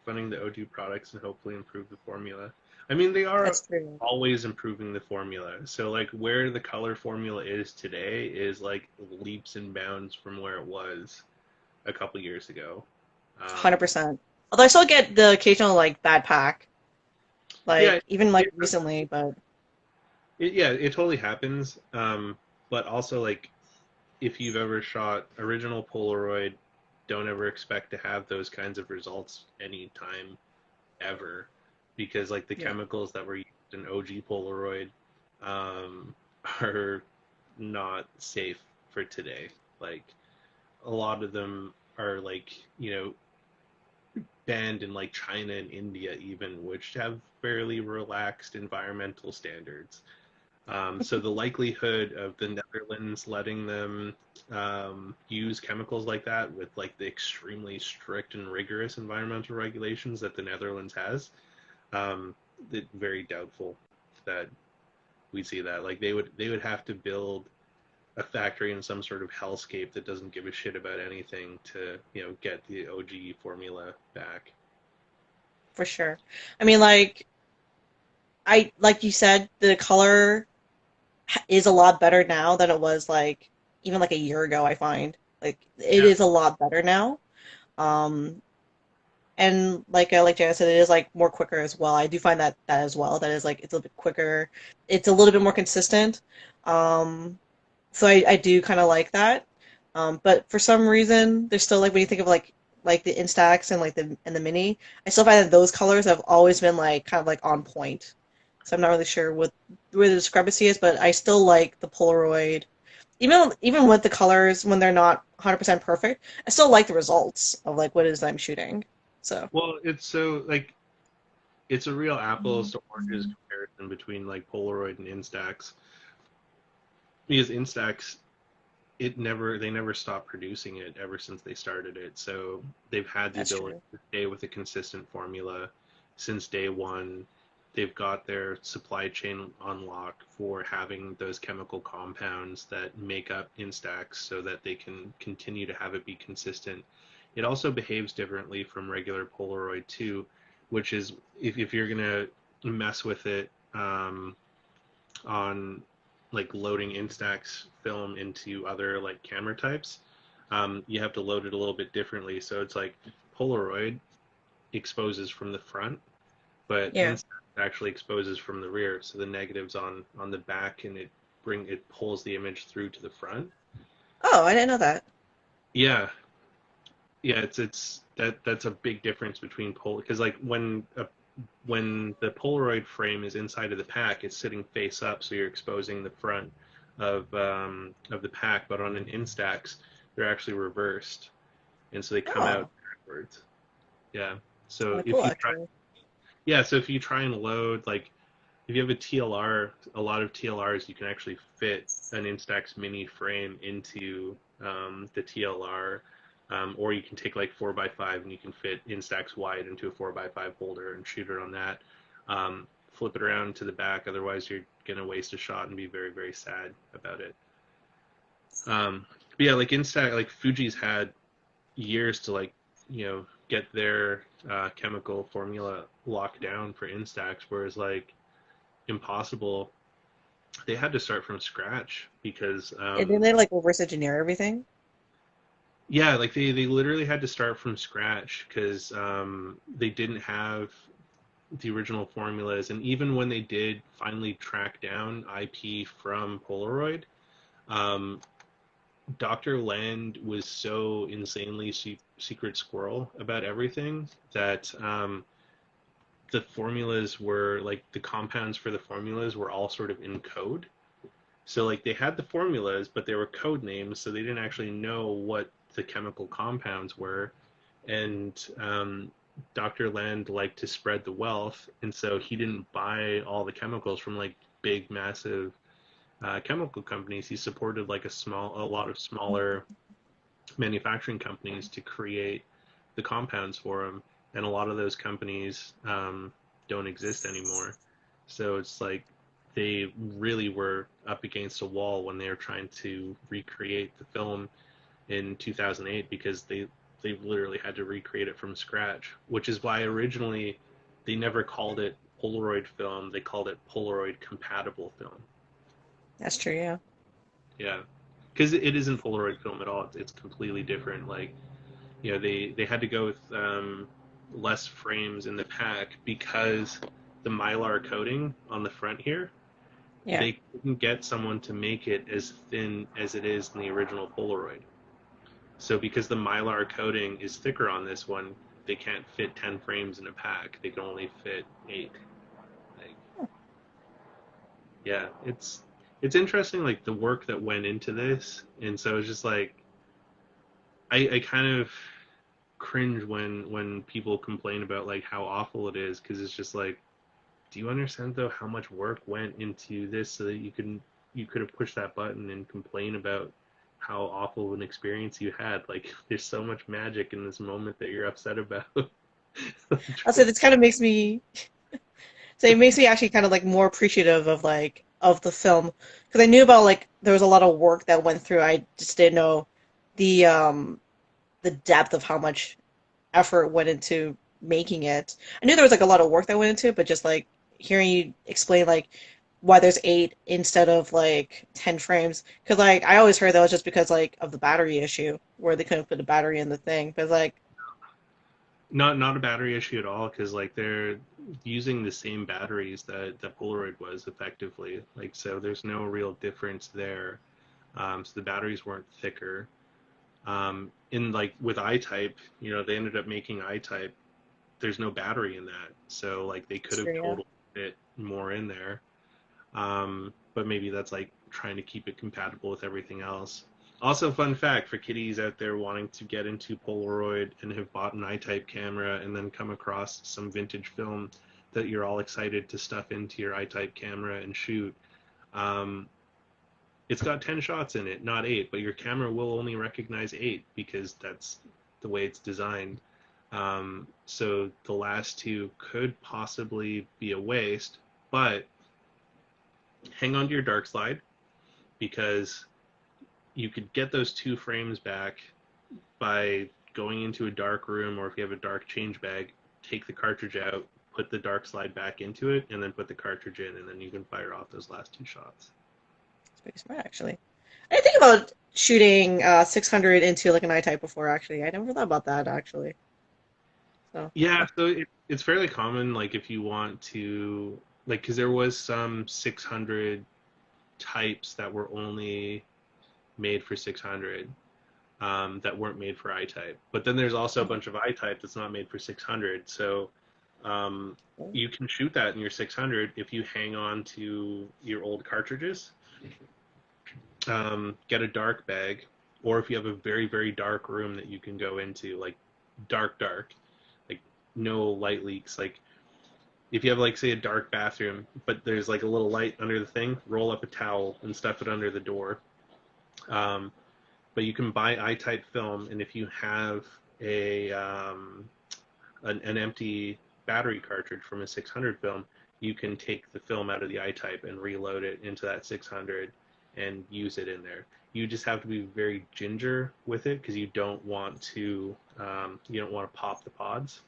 funding the O2 products and hopefully improve the formula. I mean, they are That's true. always improving the formula. So, like, where the color formula is today is like leaps and bounds from where it was a couple years ago. Um, 100%. Although I still get the occasional like bad pack, Yeah, like even like it, recently, but yeah, it totally happens. But also like if you've ever shot original Polaroid, don't ever expect to have those kinds of results anytime ever, because like the yeah, chemicals that were used in OG Polaroid um, are not safe for today. Like a lot of them are like banned in like China and India even, which have fairly relaxed environmental standards. So the likelihood of the Netherlands letting them use chemicals like that with like the extremely strict and rigorous environmental regulations that the Netherlands has, um, very doubtful that we see that. Like they would have to build a factory in some sort of hellscape that doesn't give a shit about anything to get the OG formula back. for sure. I mean, I like you said, the color is a lot better now than it was like even like a year ago, I find. Like it Yeah. is a lot better now. Um and like Jana said, it is like more quicker as well. I do find that as well. That is like it's a little bit quicker. It's a little bit more consistent. Um so I do kind of like that. But for some reason, there's still like when you think of like the Instax and like the Mini, I still find that those colors have always been like kind of like on point. So I'm not really sure what where the discrepancy is, but I still like the Polaroid. Even with the colors when they're not 100% perfect, I still like the results of like what it is that I'm shooting. So Well, it's so like it's a real apples to oranges comparison between like Polaroid and Instax, because Instax, they never stopped producing it ever since they started it. So they've had the that's ability true. to stay with a consistent formula since day one. They've got their supply chain on lock for having those chemical compounds that make up Instax so that they can continue to have it be consistent. It also behaves differently from regular Polaroid too, which is if you're gonna mess with it on like loading Instax film into other like camera types, you have to load it a little bit differently. So it's like Polaroid exposes from the front, but Yeah. Instax actually exposes from the rear. So the negative's on the back, and it pulls the image through to the front. Oh, I didn't know that. Yeah, yeah, that's a big difference between because like when the Polaroid frame is inside of the pack, it's sitting face up, so you're exposing the front of the pack. But on an Instax, they're actually reversed, and so they come out Oh, backwards. Yeah. it's So kind of if cool you try, actually. yeah, so if you try and load like if you have a TLR, a lot of TLRs you can actually fit an Instax mini frame into the TLR, or you can take like 4x5 and you can fit Instax wide into a 4x5 holder and shoot it on that. Flip it around to the back, otherwise you're gonna waste a shot and be very very sad about it. But yeah, like Instax, like Fuji's had years to like get their chemical formula locked down for Instax, whereas like Impossible, they had to start from scratch because Yeah, didn't they like reverse engineer everything? yeah, like they literally had to start from scratch because they didn't have the original formulas, and even when they did finally track down IP from Polaroid, um, Dr. Land was so insanely secret squirrel about everything that the formulas were like the compounds for the formulas were all sort of in code. So like they had the formulas, but they were code names, so they didn't actually know what the chemical compounds were. And Dr. Land liked to spread the wealth, and so he didn't buy all the chemicals from like big, massive chemical companies. He supported like a lot of smaller manufacturing companies to create the compounds for him, and a lot of those companies don't exist anymore. So it's like they really were up against a wall when they were trying to recreate the film in 2008 because they literally had to recreate it from scratch, which is why originally they never called it Polaroid film, they called it Polaroid compatible film. That's true, yeah. Yeah, because it isn't Polaroid film at all. It's completely different. Like they had to go with. less frames in the pack because the Mylar coating on the front here, Yeah. they couldn't get someone to make it as thin as it is in the original Polaroid. So because the Mylar coating is thicker on this one, they can't fit 10 frames in a pack. They can only fit 8. Like, yeah, it's interesting like the work that went into this, and so it's just like I kind of cringe when people complain about like how awful it is because it's just like, do you understand though how much work went into this so that you could have pushed that button and complain about how awful of an experience you had? Like, there's so much magic in this moment that you're upset about. Also, this kind of makes me so it makes me actually kind of like more appreciative of like of the film because I knew about like there was a lot of work that went through. I just didn't know the um the depth of how much effort went into making it. I knew there was like a lot of work that went into it, but just like hearing you explain like why there's 8 instead of like 10 frames because like I always heard that was just because like of the battery issue where they couldn't put a battery in the thing. But like Not a battery issue at all because like they're using the same batteries that Polaroid was effectively. Like so, there's no real difference there. So the batteries weren't thicker. In like with I-type, they ended up making I-type. There's no battery in that, so like they could it's have true, yeah. totally fit more in there. But maybe that's like trying to keep it compatible with everything else. Also, fun fact for kiddies out there wanting to get into Polaroid and have bought an I-type camera and then come across some vintage film that you're all excited to stuff into your I-type camera and shoot. Um, it's got 10 shots in it, not 8, but your camera will only recognize 8 because that's the way it's designed. So the last two could possibly be a waste, but hang on to your dark slide because you could get those 2 frames back by going into a dark room, or if you have a dark change bag, take the cartridge out, put the dark slide back into it, and then put the cartridge in, and then you can fire off those last 2 shots. It's pretty smart actually. I didn't think about shooting 600 into like an I-type before actually. I never thought about that actually. So Yeah, so it's fairly common, like if you want to, like, because there was some 600 types that were only made for 600, that weren't made for I-type. But then there's also a bunch of I-type that's not made for 600. So um, you can shoot that in your 600 if you hang on to your old cartridges, get a dark bag, or if you have a very, very dark room that you can go into, like dark, dark, like no light leaks. Like if you have like say a dark bathroom, but there's like a little light under the thing, roll up a towel and stuff it under the door. Um, but you can buy I-type film, and if you have an empty battery cartridge from a 600 film, you can take the film out of the I-type and reload it into that 600 and use it in there. You just have to be very ginger with it because you don't want to pop the pods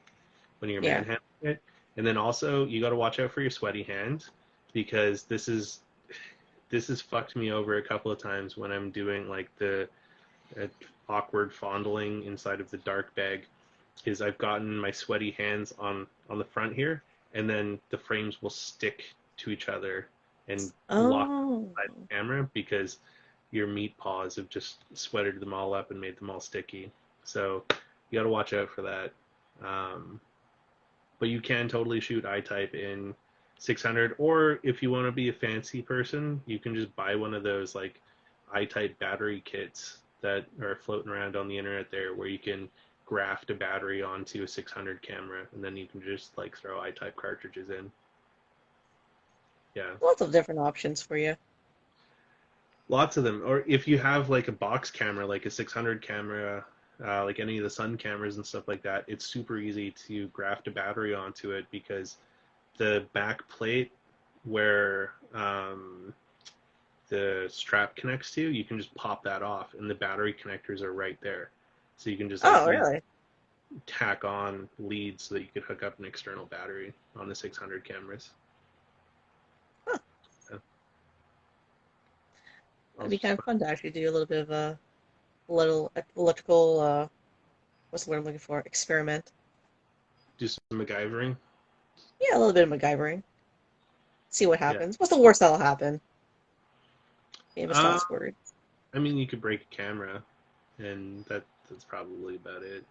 when you're yeah. manhandling it. And then also you got to watch out for your sweaty hands because this has fucked me over a couple of times when I'm doing like the uh, awkward fondling inside of the dark bag. Is I've gotten my sweaty hands on the front here, and then the frames will stick to each other and lock Oh. inside the camera because your meat paws have just sweated them all up and made them all sticky. So you got to watch out for that. Um, but you can totally shoot I-type in 600, or if you want to be a fancy person, you can just buy one of those like I-type battery kits that are floating around on the internet there, where you can graft a battery onto a 600 camera, and then you can just like throw I-type cartridges in. Yeah, Lots of different options for you. lots of them. Or if you have like a box camera, like a 600 camera, like any of the Sun cameras and stuff like that, it's super easy to graft a battery onto it because the back plate where the strap connects to, you can just pop that off, and the battery connectors are right there. So you can just like Oh, really? tack on leads so that you could hook up an external battery on the 600 cameras. Huh. Yeah, That'd be also kind of fun. fun to actually do a little bit of a little electrical what's the word I'm looking for? Experiment. Do some MacGyvering. Yeah, a little bit of MacGyvering. See what Yeah. happens. What's the worst that'll happen? Famous Uh, last word. I mean, you could break a camera, and that's probably about it.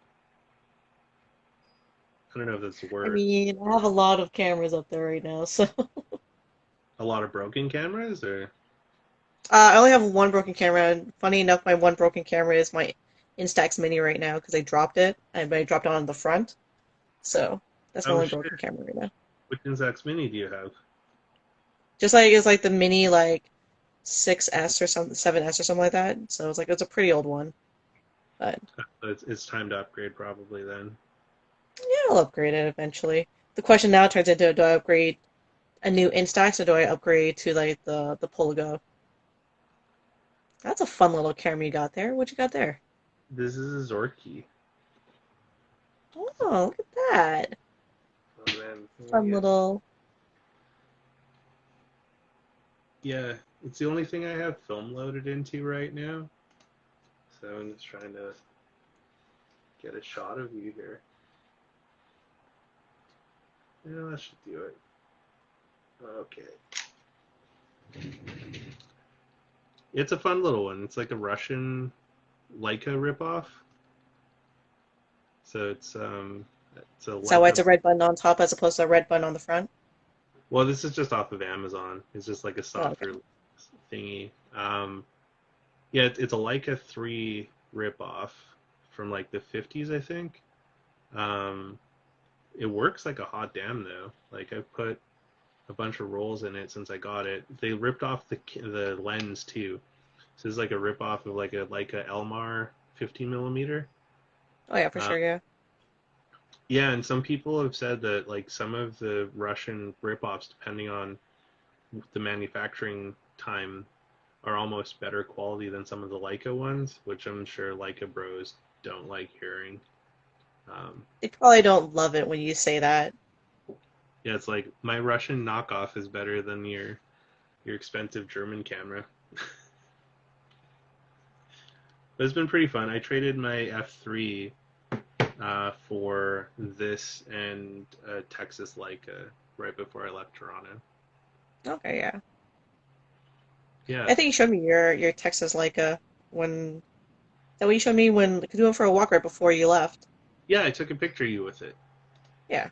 I don't know if that's the I word. mean, I have a lot of cameras up there right now, so A lot of broken cameras, or I only have one broken camera. And funny enough, my one broken camera is my Instax Mini right now because I dropped it. I dropped it on the front, so that's my oh only shit, broken camera right now. which Index Mini do you have? Just like it's like the Mini like 6S or something, 7S or something like that. So it's like it's a pretty old one, but It's time to upgrade probably then. yeah, I'll upgrade it eventually. The question now turns into, do I upgrade a new Instax or do I upgrade to like the Polygo? That's a fun little camera you got there. What you got there? This is a Zorky. Oh, look at that. Oh man, let me Fun get. little. Yeah, it's the only thing I have film loaded into right now. So I'm just trying to get a shot of you here. Yeah, that should do it. Okay. It's a fun little one. It's like a Russian Leica ripoff. So it's a Is that why it's Leica. a red button on top as opposed to a red button on the front? Well, this is just off of Amazon. It's just like a Oh, soft okay. thingy. Yeah, it's a Leica 3 ripoff from like the 50s, I think. Um, it works like a hot damn though. Like I've put a bunch of rolls in it since I got it. They ripped off the lens too. So it's like a rip off of like a Elmar 15 millimeter. Oh yeah, for Uh, sure, yeah. yeah, and some people have said that like some of the Russian rip-offs, depending on the manufacturing time, are almost better quality than some of the Leica ones, which I'm sure Leica bros don't like hearing. Um, They probably don't love it when you say that. yeah, it's like my Russian knockoff is better than your expensive German camera. But it's been pretty fun. I traded my F3 for this and Texas Leica right before I left Toronto. Okay, yeah. Yeah, I think you showed me your Texas Leica when that what you showed me when because we went for a walk right before you left. yeah, I took a picture of you with it, Yeah,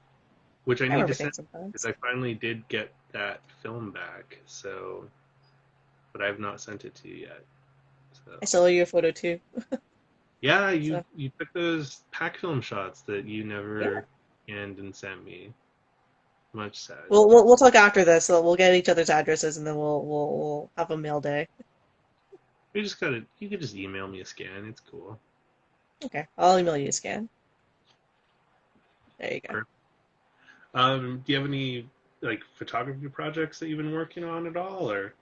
which I I need to remember send things because sometimes. I finally did get that film back. So, but I have not sent it to you yet. I So, still owe you a photo too. yeah, you So you took those pack film shots that you yeah, never scanned and sent me. Much sad. we'll talk after this. So we'll get each other's addresses and then we'll have a mail day. You just gotta. You could just email me a scan. It's cool. Okay, I'll email you a scan. There you go. Do you have any like photography projects that you've been working on at all, or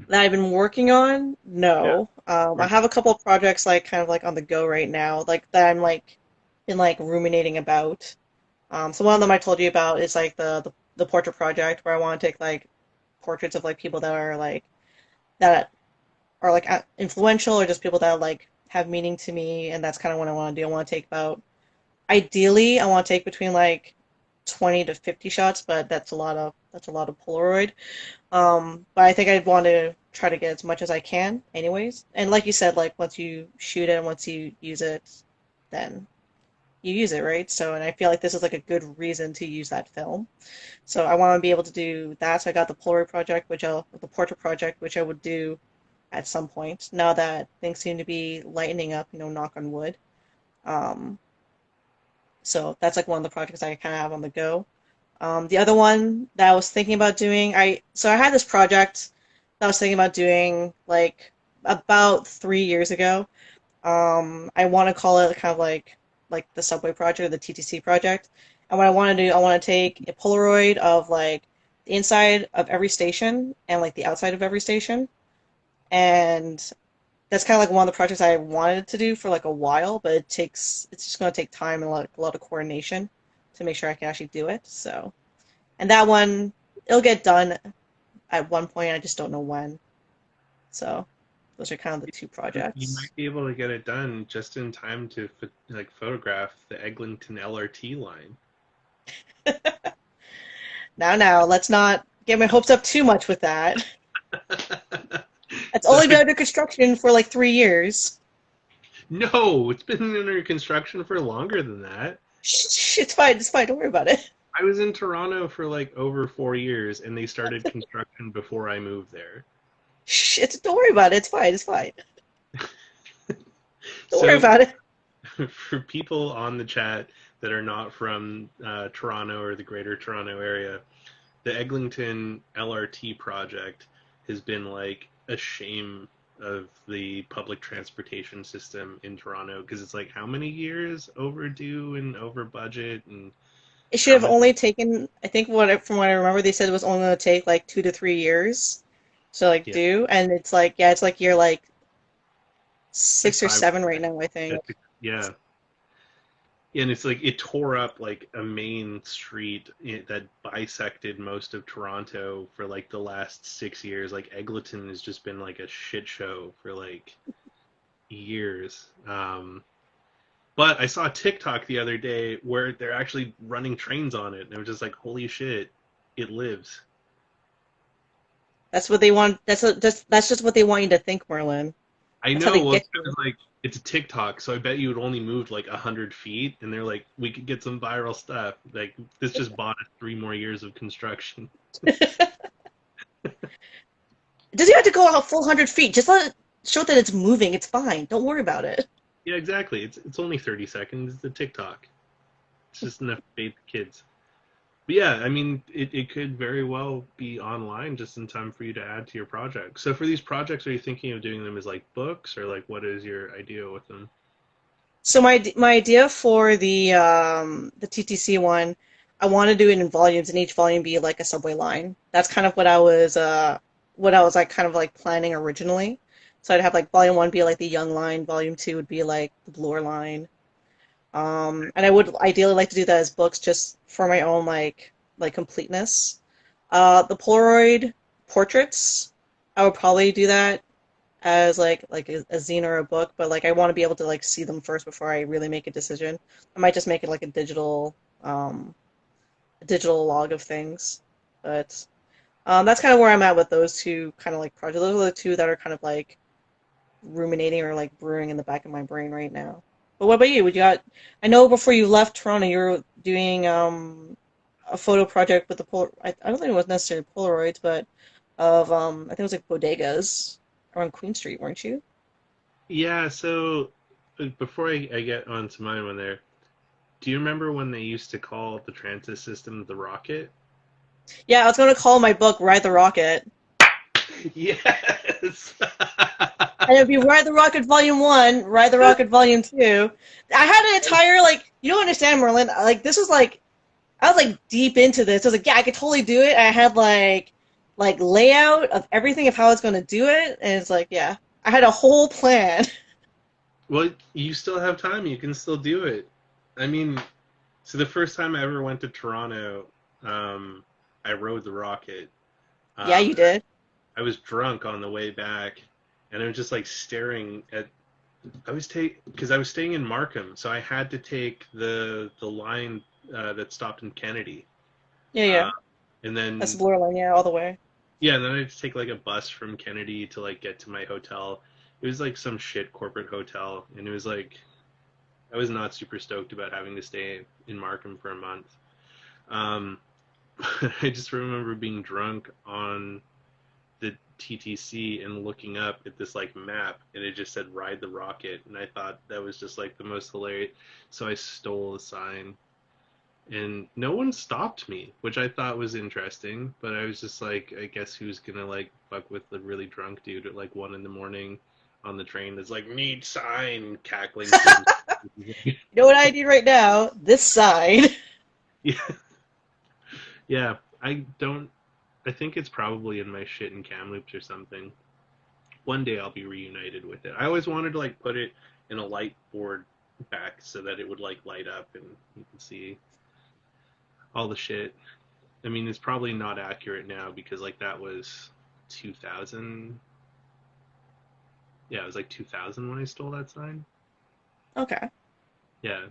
That I've been working on? yeah, No. I or have a couple of projects like kind of like on the go right now, like that I'm like been like ruminating about. So one of them I told you about is like the portrait project where I want to take like portraits of like people that are like influential or just people that like have meaning to me, and that's kind of what I want to do. I want to take about ideally I want to take between like 20 to 50 shots, but that's a lot of Polaroid. But I think I'd want to try to get as much as I can, anyways. And like you said, like once you shoot it and once you use it, then you use it, right? So, and I feel like this is like a good reason to use that film. So I want to be able to do that. So I got the Polaroid project, the portrait project, which I would do at some point. Now that things seem to be lightening up, knock on wood. Um, so that's like one of the projects I kind of have on the go. The other one that I was thinking about doing, I had this project that I was thinking about doing like about 3 years ago. I want to call it kind of like the subway project, or the TTC project. And what I want to do, I want to take a Polaroid of like the inside of every station and like the outside of every station. And that's kind of like one of the projects I wanted to do for like a while, but it's just going to take time and like a lot of coordination to make sure I can actually do it. So, and that one, it'll get done at one point. I just don't know when. So, those are kind of the two you projects. might be able to get it done just in time to like photograph the Eglinton LRT line. Now, let's not get my hopes up too much with that. It's So only been under construction for like 3 years. no, it's been under construction for longer than that. Shh, it's fine. It's fine. Don't worry about it. I was in Toronto for like over 4 years, and they started construction before I moved there. Shh, don't worry about it. It's fine. It's fine. Don't worry So about it. for people on the chat that are not from Toronto or the Greater Toronto area, the Eglinton LRT project has been like a shame of the public transportation system in Toronto because it's like how many years overdue and over budget and It should how have many. only taken, I think from what I remember, they said it was only going to take like 2 to 3 years. So like Yeah, do, and it's like, yeah, it's like you're like it's like 6 or 7 right now, I think. yeah. And it's like it tore up like a main street that bisected most of Toronto for like the last 6 years. Like Eglinton has just been like a shit show for like years. But I saw a TikTok the other day where they're actually running trains on it, and it was just like, holy shit, it lives. That's what they want. That's just what they want you to think, Merlin. I That's how know. they Well, get it's kind you. of like it's a TikTok, so I bet you it only moved like 100 feet, and they're like, we could get some viral stuff. Like this just bought us 3 more years of construction. It doesn't have to go out full 100 feet. Just let it show that it's moving. It's fine. Don't worry about it. Yeah, exactly. It's only 30 seconds. It's a TikTok. It's just enough to bait the kids. But yeah, I mean, it could very well be online just in time for you to add to your project. So for these projects, are you thinking of doing them as like books or like what is your idea with them? So my idea for the TTC one, I want to do it in volumes, and each volume be like a subway line. That's kind of what I was like kind of like planning originally. So I'd have like volume one be like the young line, volume two would be like the bluer line. And I would ideally like to do that as books just for my own like completeness. The Polaroid portraits, I would probably do that as like a zine or a book, but like I want to be able to like see them first before I really make a decision. I might just make it like a digital log of things. But that's kind of where I'm at with those two kind of like projects. Those are the two that are kind of like ruminating or like brewing in the back of my brain right now. But what about you? Would you got? I know before you left Toronto, you were doing a photo project with the I don't think it was necessarily Polaroids, but of I think it was like bodegas around Queen Street, weren't you? Yeah, so before I get on to mine one there, do you remember when they used to call the transit system the rocket? Yeah, I was going to call my book Ride the Rocket. Yes. And it'd be Ride the Rocket Volume 1, Ride the Rocket Volume 2. I had an entire, like, you don't understand, Merlin. Like, this was like, I was like deep into this. I was like, yeah, I could totally do it. I had like layout of everything of how I was going to do it. And it's like, yeah, I had a whole plan. Well, you still have time. You can still do it. I mean, so the first time I ever went to Toronto, I rode the rocket. Yeah, you Um, did. I was drunk on the way back, and I was just like staring at. Because I was staying in Markham, so I had to take the line that stopped in Kennedy, Yeah, yeah. uh, and That's the then blur line, yeah, all the way. yeah, and then I had to take like a bus from Kennedy to like get to my hotel. It was like some shit corporate hotel, and it was like I was not super stoked about having to stay in Markham for a month. Um, I just remember being drunk on the TTC and looking up at this like map, and it just said "Ride the Rocket," and I thought that was just like the most hilarious. So I stole the sign, and no one stopped me, which I thought was interesting. But I was just like, I guess who's gonna like fuck with the really drunk dude at like 1 in the morning on the train that's like need sign cackling to him. You know what I need right now? This side. Yeah, yeah. I don't. I think it's probably in my shit in Kamloops or something. One day I'll be reunited with it. I always wanted to like put it in a light board back so that it would like light up and you can see all the shit. I mean, it's probably not accurate now because like that was 2000. Yeah, it was like 2000 when I stole that sign. Okay. Yeah.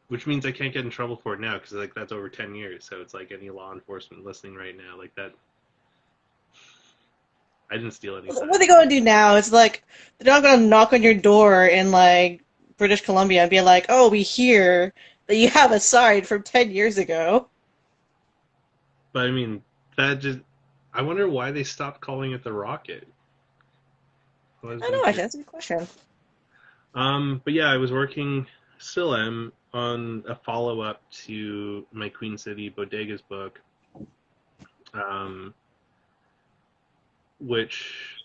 which means I can't get in trouble for it now because like that's over 10 years. So it's like any law enforcement listening right now, like that, I didn't steal any What are signs. they going to do now? It's like they're not going to knock on your door in like British Columbia and be like, "Oh, we hear that you have a sign from 10 years ago." But I mean, that just, I wonder why they stopped calling it the Rocket. I've always I been know, actually, curious. that's a good question. But yeah, I was working, still am, on a follow up to my Queen City Bodegas book, um, which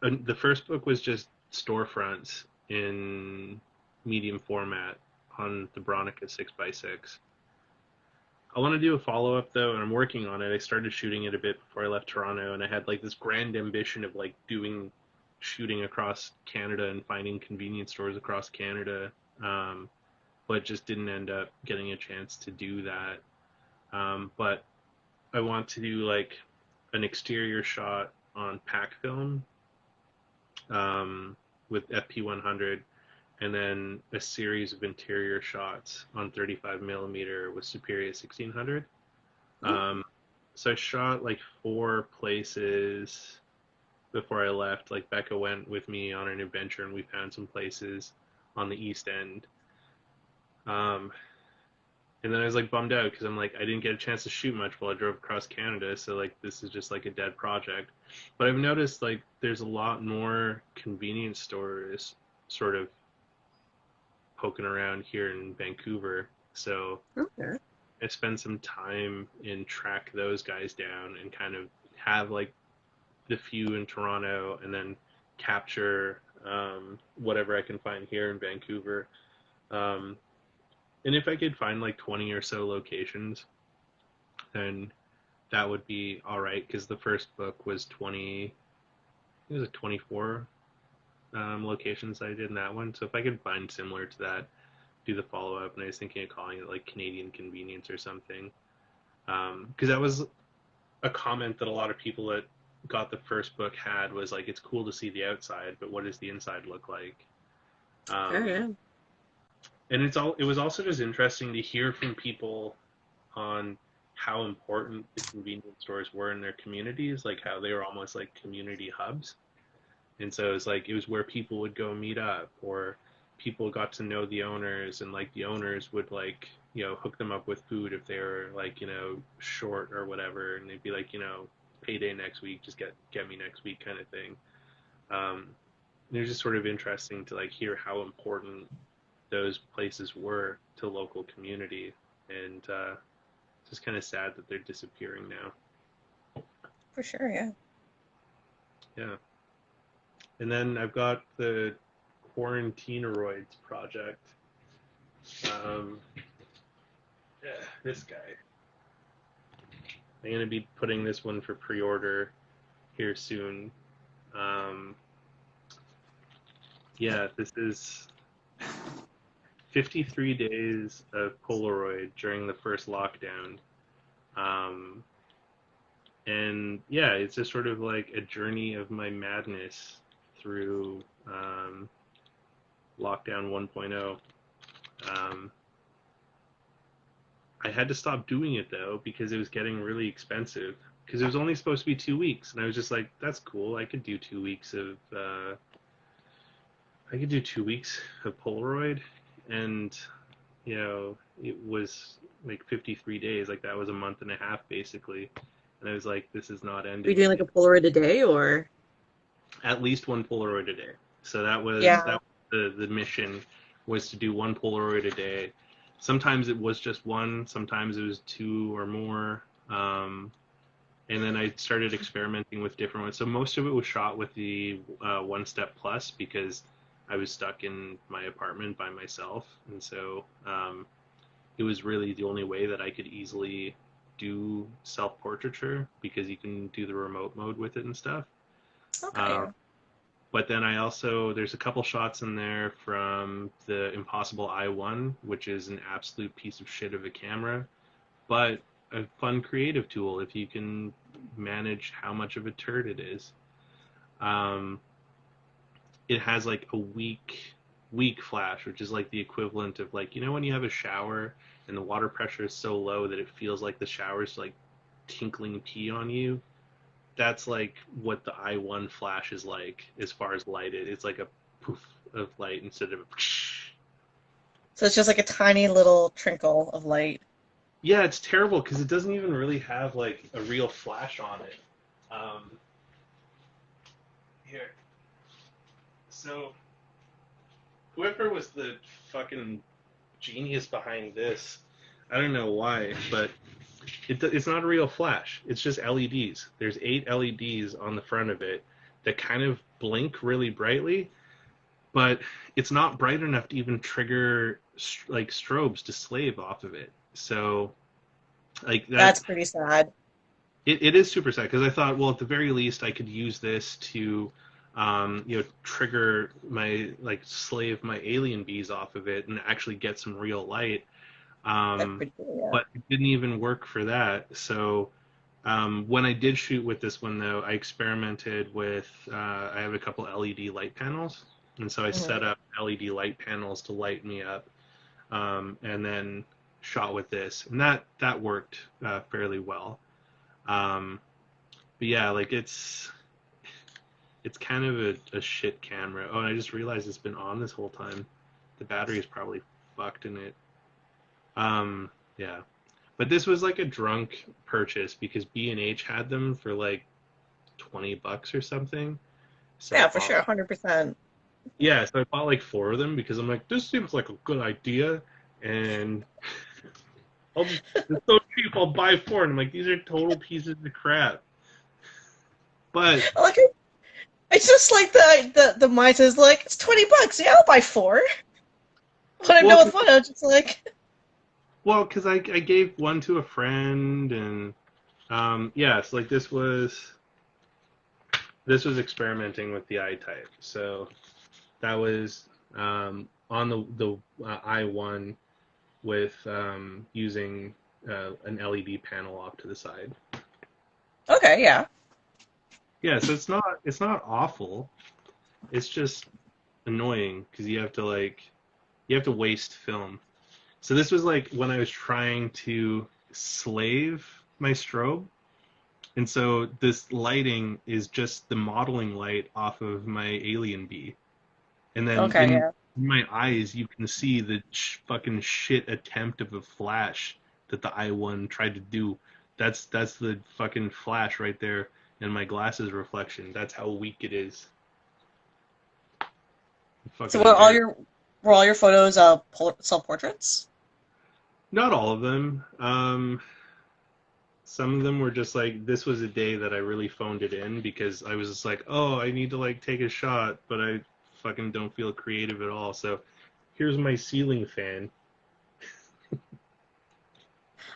the first book was just storefronts in medium format on the Bronica 6x6. I want to do a follow up though, and I'm working on it. I started shooting it a bit before I left Toronto, and I had like this grand ambition of like doing shooting across Canada and finding convenience stores across Canada, but just didn't end up getting a chance to do that. But I want to do like an exterior shot on pack film um, with ep100, and then a series of interior shots on 35 millimeter with Superior 1600. Hmm. Um, so I shot like 4 places before I left. Like Becca went with me on an adventure, and we found some places on the East End. Um, and then I was like bummed out because I'm like I didn't get a chance to shoot much while I drove across Canada. So like this is just like a dead project. But I've noticed like there's a lot more convenience stores sort of poking around here in Vancouver. So Okay. I spend some time and track those guys down and kind of have like the few in Toronto and then capture whatever I can find here in Vancouver. Um, and if I could find like 20 or so locations, then that would be all right because the first book was 20, it was like 24 locations I did in that one. So if I could find similar to that, do the follow up. And I was thinking of calling it like Canadian Convenience or something. Because that was a comment that a lot of people that got the first book had was like, it's cool to see the outside, but what does the inside look like? Fair, Um, yeah. and it was also just interesting to hear from people on how important the convenience stores were in their communities, like how they were almost like community hubs. And so it's like it was where people would go meet up, or people got to know the owners, and like the owners would like hook them up with food if they were like short or whatever, and they'd be like payday next week, just get me next week kind of thing. Um, it was just sort of interesting to like hear how important those places were to local community, and it's just kind of sad that they're disappearing now. For sure, yeah. Yeah, and then I've got the Quarantineroids project. Um, yeah, this guy. I'm gonna be putting this one for pre-order here soon. Um, yeah, this is 53 days of Polaroid during the first lockdown. Um, and yeah, it's just sort of like a journey of my madness through lockdown 1.0. Um, I had to stop doing it though because it was getting really expensive. Because it was only supposed to be 2 weeks, and I was just like, "That's cool. I could do 2 weeks of I could do 2 weeks of Polaroid," and it was like 53 days. Like that was a month and a half basically, and I was like, "This is not Are you ending doing in like the a Polaroid a day or? at least one Polaroid a day." So that Yeah. was the mission was to do one Polaroid a day. Sometimes it was just one, sometimes it was two or more. And then I started experimenting with different ones. So most of it was shot with the One Step Plus because I was stuck in my apartment by myself, and so it was really the only way that I could easily do self portraiture because you can do the remote mode with it and stuff. Okay, Um, yeah. but then I also there's a couple shots in there from the Impossible i1, which is an absolute piece of shit of a camera, but a fun creative tool if you can manage how much of a turd it is. Um, it has like a week. weak flash, which is like the equivalent of like, when you have a shower and the water pressure is so low that it feels like the shower's like tinkling pee on you. That's like what the I1 flash is like as far as lighted. It's like a poof of light instead of a So it's just like a tiny little trinkle of light. yeah, it's terrible because it doesn't even really have like a real flash on it. Um, Here, so whoever was the fucking genius behind this, I don't know why, but it's not a real flash. It's just LEDs. There's 8 LEDs on the front of it that kind of blink really brightly, but it's not bright enough to even trigger like strobes to slave off of it. So like that, That's pretty sad. it is super sad because I thought, well, at the very least, I could use this to, trigger my like slave my alien bees off of it and actually get some real light. That's Um, pretty cool, yeah. but it didn't even work for that. So when I did shoot with this one, though, I experimented with. I have a couple LED light panels, and so I Hmm. set up LED light panels to light me up, and then shot with this, and that worked fairly well. Um, but yeah, like it's kind of a shit camera. Oh, and I just realized it's been on this whole time. The battery is probably fucked in it. Yeah. But this was like a drunk purchase because B&H had them for like $20 or something. So I Yeah, for bought sure, 100%. yeah, so I bought like four of them because I'm like, this seems like a good idea, and it's so cheap, I'll buy four. And I'm like, these are total pieces of crap. But Like, it's just like the mindset is like, it's $20. Yeah, I'll buy four. When I'm well, done with one, I'm just like, because I gave one to a friend, and yeah, so like this was experimenting with the I-type. So that was on the I1 with using an LED panel off to the side. okay, yeah. Yeah, so it's not awful. It's just annoying because you have to waste film. So this was like when I was trying to slave my strobe, and so this lighting is just the modeling light off of my alien bee. And then Okay, in yeah. my eyes, you can see the fucking shit attempt of a flash that the I1 tried to do. That's the fucking flash right there in my glasses reflection. That's how weak it is. So Fucking embarrassing. were all your photos self-portraits? Not all of them. Some of them were just like this was a day that I really phoned it in because I was just like, oh, I need to like take a shot, but I fucking don't feel creative at all. So here's my ceiling fan.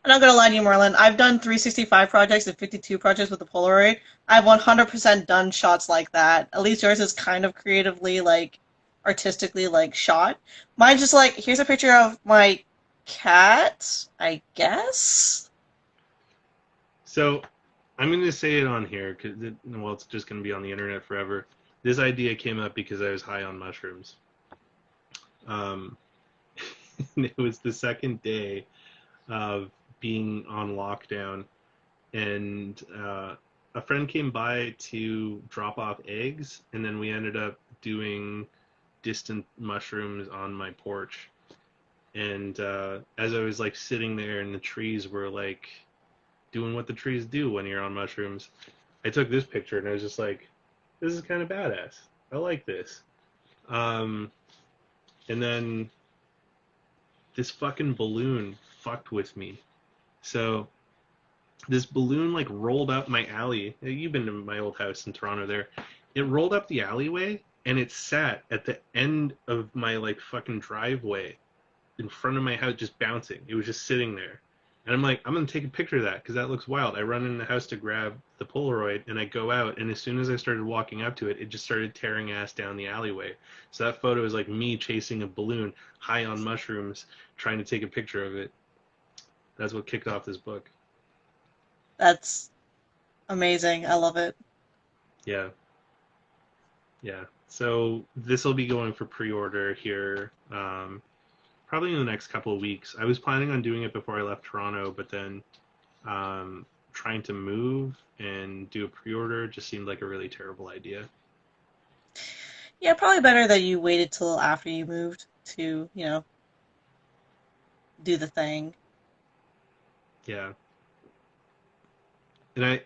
I'm not gonna lie to you, Marlon. I've done 365 projects and 52 projects with the Polaroid. I've 100% done shots like that. At least yours is kind of creatively, like, artistically, like, shot. Mine's just like, here's a picture of my cat, I guess? So I'm going to say it on here because well, it's just going to be on the internet forever. This idea came up because I was high on mushrooms. Um, and it was the second day of being on lockdown, and a friend came by to drop off eggs, and then we ended up doing distant mushrooms on my porch. And as I was like sitting there, and the trees were like doing what the trees do when you're on mushrooms, I took this picture and I was just like, this is kind of badass. I like this. Um, and then this fucking balloon fucked with me. So this balloon like rolled up my alley. You've been to my old house in Toronto there. It rolled up the alleyway and it sat at the end of my like fucking driveway in front of my house just bouncing. It was just sitting there. And I'm like, I'm gonna take a picture of that because that looks wild. I run in the house to grab the Polaroid and I go out, and as soon as I started walking up to it, it just started tearing ass down the alleyway. So that photo is like me chasing a balloon high on mushrooms, trying to take a picture of it. That's what kicked off this book. That's amazing. I love it. Yeah, yeah. So this will be going for pre-order here, probably in the next couple of weeks. I was planning on doing it before I left Toronto, but then trying to move and do a pre-order just seemed like a really terrible idea. Yeah, probably better that you waited till after you moved to, do the thing. Yeah, and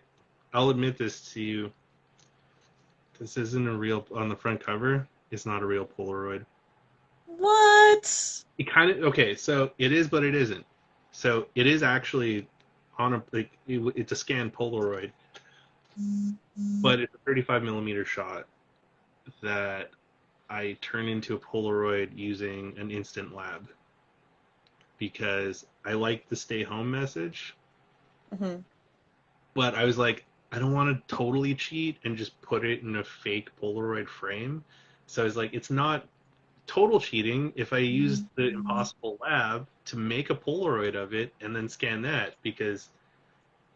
I'll admit this to you. This isn't a real on the front cover. It's not a real Polaroid. What? It kind of okay. So it is, but it isn't. So it is actually on a like it's a scanned Polaroid, but it's a 35 millimeter shot that I turn into a Polaroid using an instant lab because I like the stay home message, Hmm. but I was like, I don't want to totally cheat and just put it in a fake Polaroid frame. So I was like, it's not total cheating if I use the Impossible Lab to make a Polaroid of it and then scan that because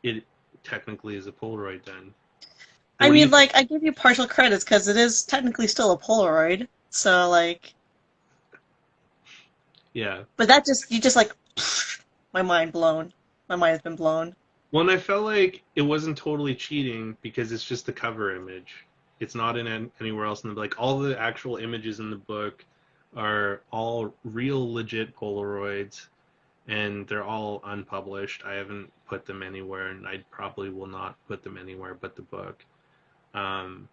it technically is a Polaroid then. But I what do you mean, think? like, I give you partial credits because it is technically still a Polaroid. So, like, Yeah. but that just, you just, like, my mind blown. My mind has been blown. Well, and I felt like it wasn't totally cheating because it's just the cover image. It's not in anywhere else in the like all the actual images in the book are all real legit Polaroids and they're all unpublished. I haven't put them anywhere and I probably will not put them anywhere but the book. Um,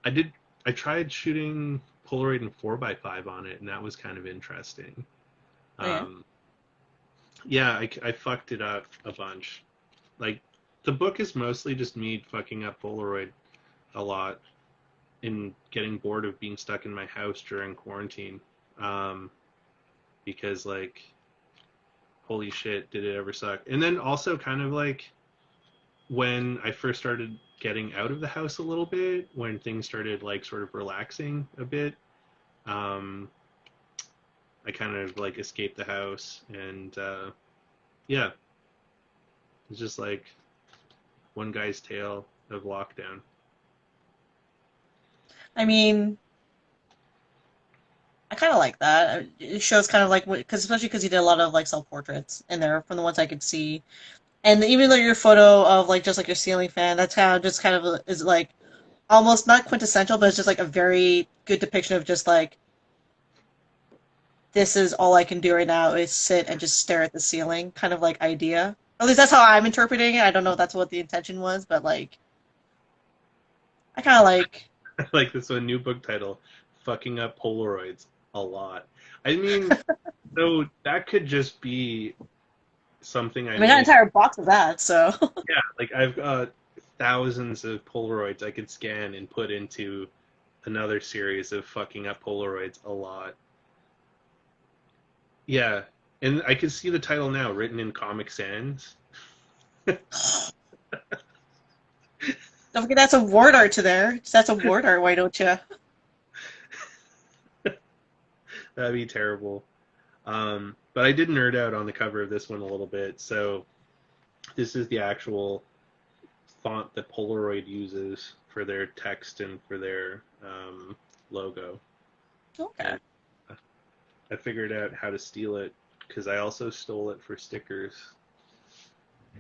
I did I tried shooting Polaroid in 4x5 on it and that was kind of interesting. Oh, yeah. Um, yeah, I fucked it up a bunch. Like the book is mostly just me fucking up Polaroid a lot and getting bored of being stuck in my house during quarantine. Um, because like, holy shit, did it ever suck? And then also kind of like when I first started getting out of the house a little bit, when things started like sort of relaxing a bit, um, I kind of like escaped the house and yeah, it's just like one guy's tale of lockdown. I mean, I kind of like that. It shows kind of like, because especially because you did a lot of, like, self-portraits in there from the ones I could see. And even though your photo of, like, just like your ceiling fan, that's how just kind of is like almost not quintessential, but it's just like a very good depiction of just like this is all I can do right now is sit and just stare at the ceiling kind of like idea. At least that's how I'm interpreting it. I don't know if that's what the intention was, but like I kind of like. Like this one new book title, fucking up Polaroids a lot. I mean, so that could just be something I I mean, I got an made. entire box of that, so. Yeah, like I've got thousands of Polaroids I could scan and put into another series of fucking up Polaroids a lot. Yeah, and I can see the title now written in Comic Sans. Don't forget that's a word art to there. That's a word art. Why don't you? That'd be terrible. But I did nerd out on the cover of this one a little bit. So this is the actual font that Polaroid uses for their text and for their logo. Okay. And I figured out how to steal it because I also stole it for stickers.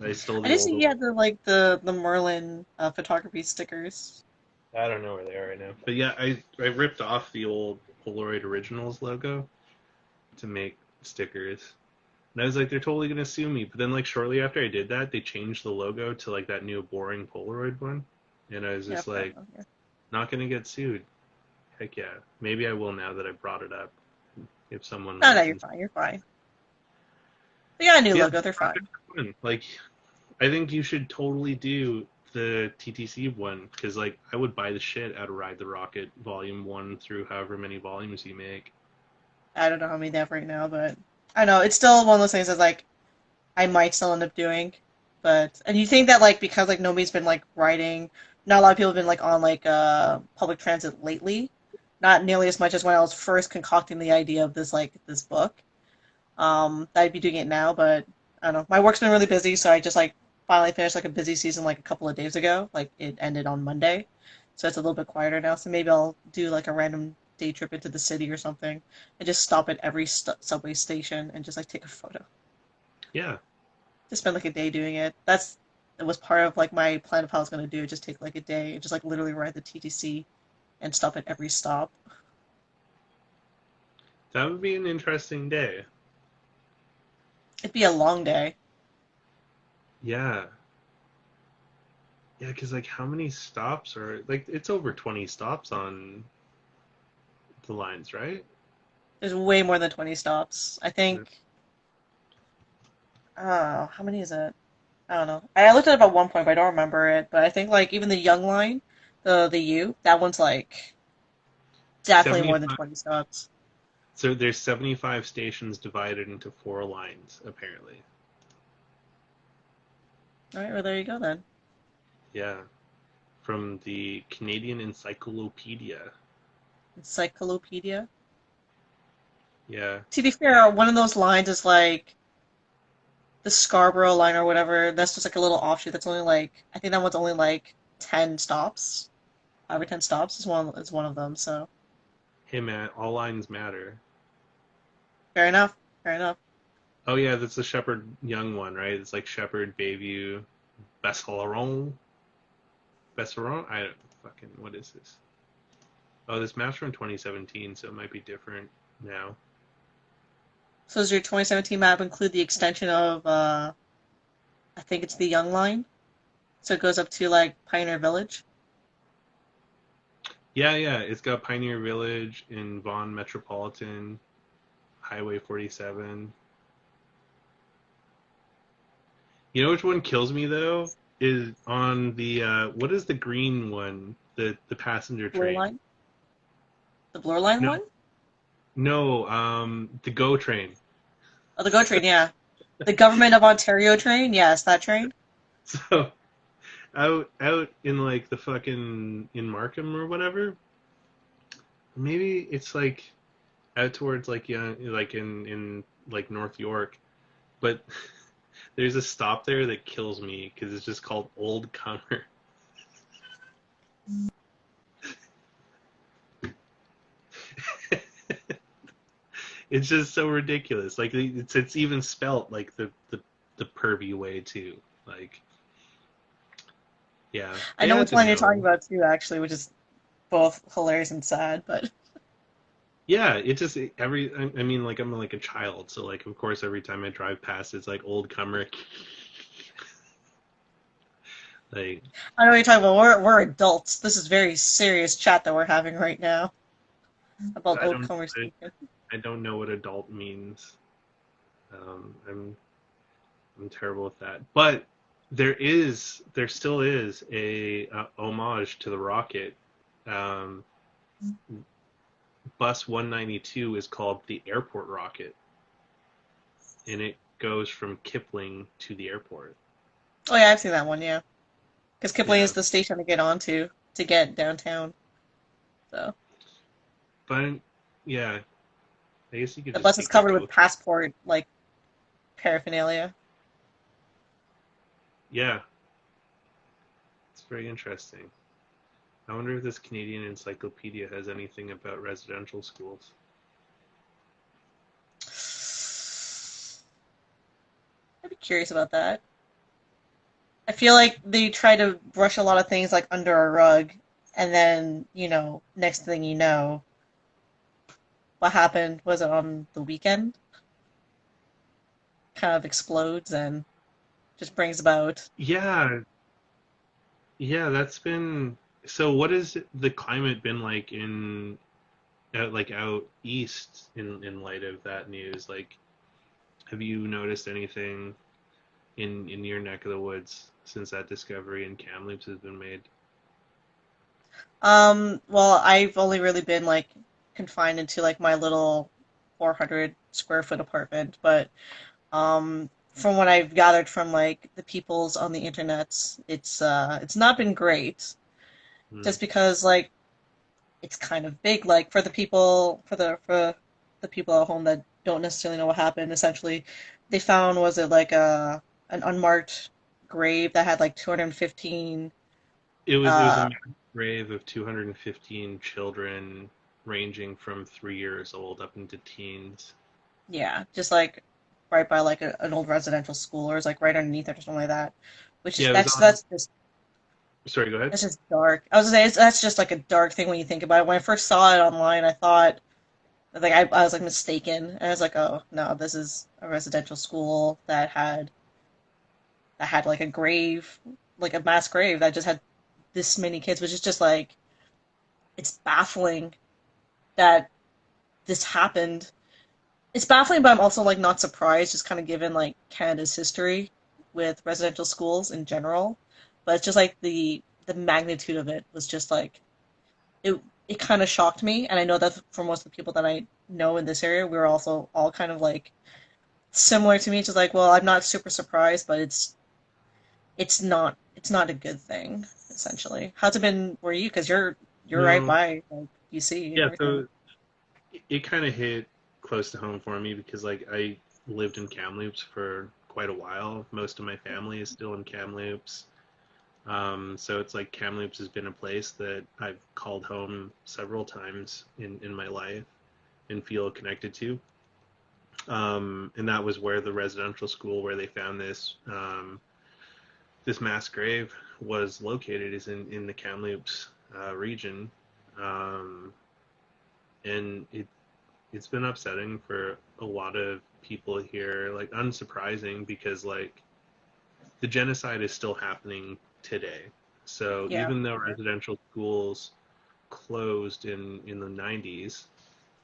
I stole I the did see old. you had the Merlin photography stickers. I don't know where they are right now, but yeah, I ripped off the old Polaroid Originals logo to make stickers. And I was like, they're totally gonna sue me. But then like shortly after I did that, they changed the logo to like that new boring Polaroid one. And I was Yeah, just like, yeah. not gonna get sued. Heck yeah. Maybe I will now that I brought it up. If someone No, no, you're listens. fine. You're fine. They got a new Yeah, logo. They're fine. like I think you should totally do the TTC one because like I would buy the shit out of Ride the Rocket Volume One through however many volumes you make. I don't know how many they have right now, but I know it's still one of those things that's like I might still end up doing. But and you think that like because like nobody's been like riding, not a lot of people have been like on like public transit lately, not nearly as much as when I was first concocting the idea of this book. I'd be doing it now, but I don't know. My work's been really busy, so I just like finally finished like a busy season like a couple of days ago. Like it ended on Monday. so it's a little bit quieter now. So maybe I'll do like a random day trip into the city or something, and just stop at every subway station and just like take a photo. Yeah, Just spend like a day doing it. It was part of like my plan of how I was gonna do it. Just take like a day and just like literally ride the TTC and stop at every stop. that would be an interesting day. It'd be a long day. Yeah. Yeah, because like how many stops are like it's over 20 stops on the lines, right? There's way more than 20 stops. I think. Oh, how many is it? I don't know. I looked at it at one point, but I don't remember it. But I think like even the Young line, the U, that one's like definitely more than 75. 20 stops. So there's 75 stations divided into four lines, apparently. All right, well there you go then. Yeah, from the Canadian Encyclopedia. Encyclopedia. Yeah, To be fair, one of those lines is like the Scarborough line or whatever. That's just like a little offshoot. That's only like I think that one's only like 10 stops. 5 or 10 stops is one of them. So hey man, all lines matter. fair enough. Fair enough. Oh yeah, that's the Shepherd Young one, right? It's like Shepherd, Bayview, Besseleron, Besseron. I don't fucking what is this? Oh, this map's from 2017, so it might be different now. So does your 2017 map include the extension of I think it's the Young line? So it goes up to like Pioneer Village. Yeah, yeah, it's got Pioneer Village in Vaughan Metropolitan, Highway 47. You know which one kills me though? Is on the what is the green one? The passenger Blue train. line? The Blue line No, one? no, the Go train. Oh, the GO train, yeah. The Government of Ontario train? Yes, that train. So out in like the fucking in Markham or whatever. Maybe it's like out towards like yeah, like in like North York, but there's a stop there that kills me because it's just called Old Comer. It's just so ridiculous. Like it's even spelt like the pervy way too. Like yeah, I they know had which to line you're talking know. about too, actually, which is both hilarious and sad, but Yeah, it just every. I mean, like I'm like a child, so like of course every time I drive past, it's like Old Comer. Like I know what you're talking about. We're adults. This is very serious chat that we're having right now about I Old don't Comer Station. I don't know what adult means. I'm terrible with that. But there still is a homage to the rocket. Um, Bus 192 is called the Airport Rocket, and it goes from Kipling to the airport. Oh yeah, I've seen that one, yeah. Because Kipling Yeah, is the station to get onto to get downtown. So but yeah, I guess you could the just bus is take the covered GO with train. passport like paraphernalia. Yeah, it's very interesting. I wonder if this Canadian encyclopedia has anything about residential schools. I'd be curious about that. I feel like they try to brush a lot of things like under a rug, and then next thing you know, what happened was it on the weekend? Kind of explodes and just brings about. Yeah, yeah, that's been. So, what has the climate been like in out east in light of that news? Like, have you noticed anything in your neck of the woods since that discovery in Kamloops has been made? Well, I've only really been like confined into like my little 400 square foot apartment, but from what I've gathered from like the peoples on the internet, it's not been great. Hmm. Just because like it's kind of big. Like for the people for the people at home that don't necessarily know what happened, essentially, they found was it like a an unmarked grave that had like 215 It was a uh grave of 215 children ranging from 3 years old up into teens. Yeah, just like right by like an old residential school, or it's like right underneath it or something like that. Which is Yeah, it was on. Sorry, go ahead. that's just dark. I was gonna say that's just like a dark thing when you think about it. When I first saw it online, I thought like I was like mistaken, and I was like, oh no, this is a residential school that had like a grave, like a mass grave that just had this many kids, which is just like it's baffling that this happened. It's baffling, but I'm also like not surprised, just kind of given like Canada's history with residential schools in general. But it's just like the magnitude of it was just like it it kind of shocked me, and I know that for most of the people that I know in this area, we were also all kind of like similar to me. Just like, well, I'm not super surprised, but it's not a good thing essentially. How's it been for you? Because you're right No, by like UC and yeah, everything. so it kind of hit close to home for me because like I lived in Kamloops for quite a while. Most of my family is still in Kamloops. So it's like Kamloops has been a place that I've called home several times in my life and feel connected to. And that was where the residential school where they found this mass grave was located, is in the Kamloops region. Um, and it's been upsetting for a lot of people here, like unsurprising because like the genocide is still happening today. So Yeah, even though residential schools closed in the 90s,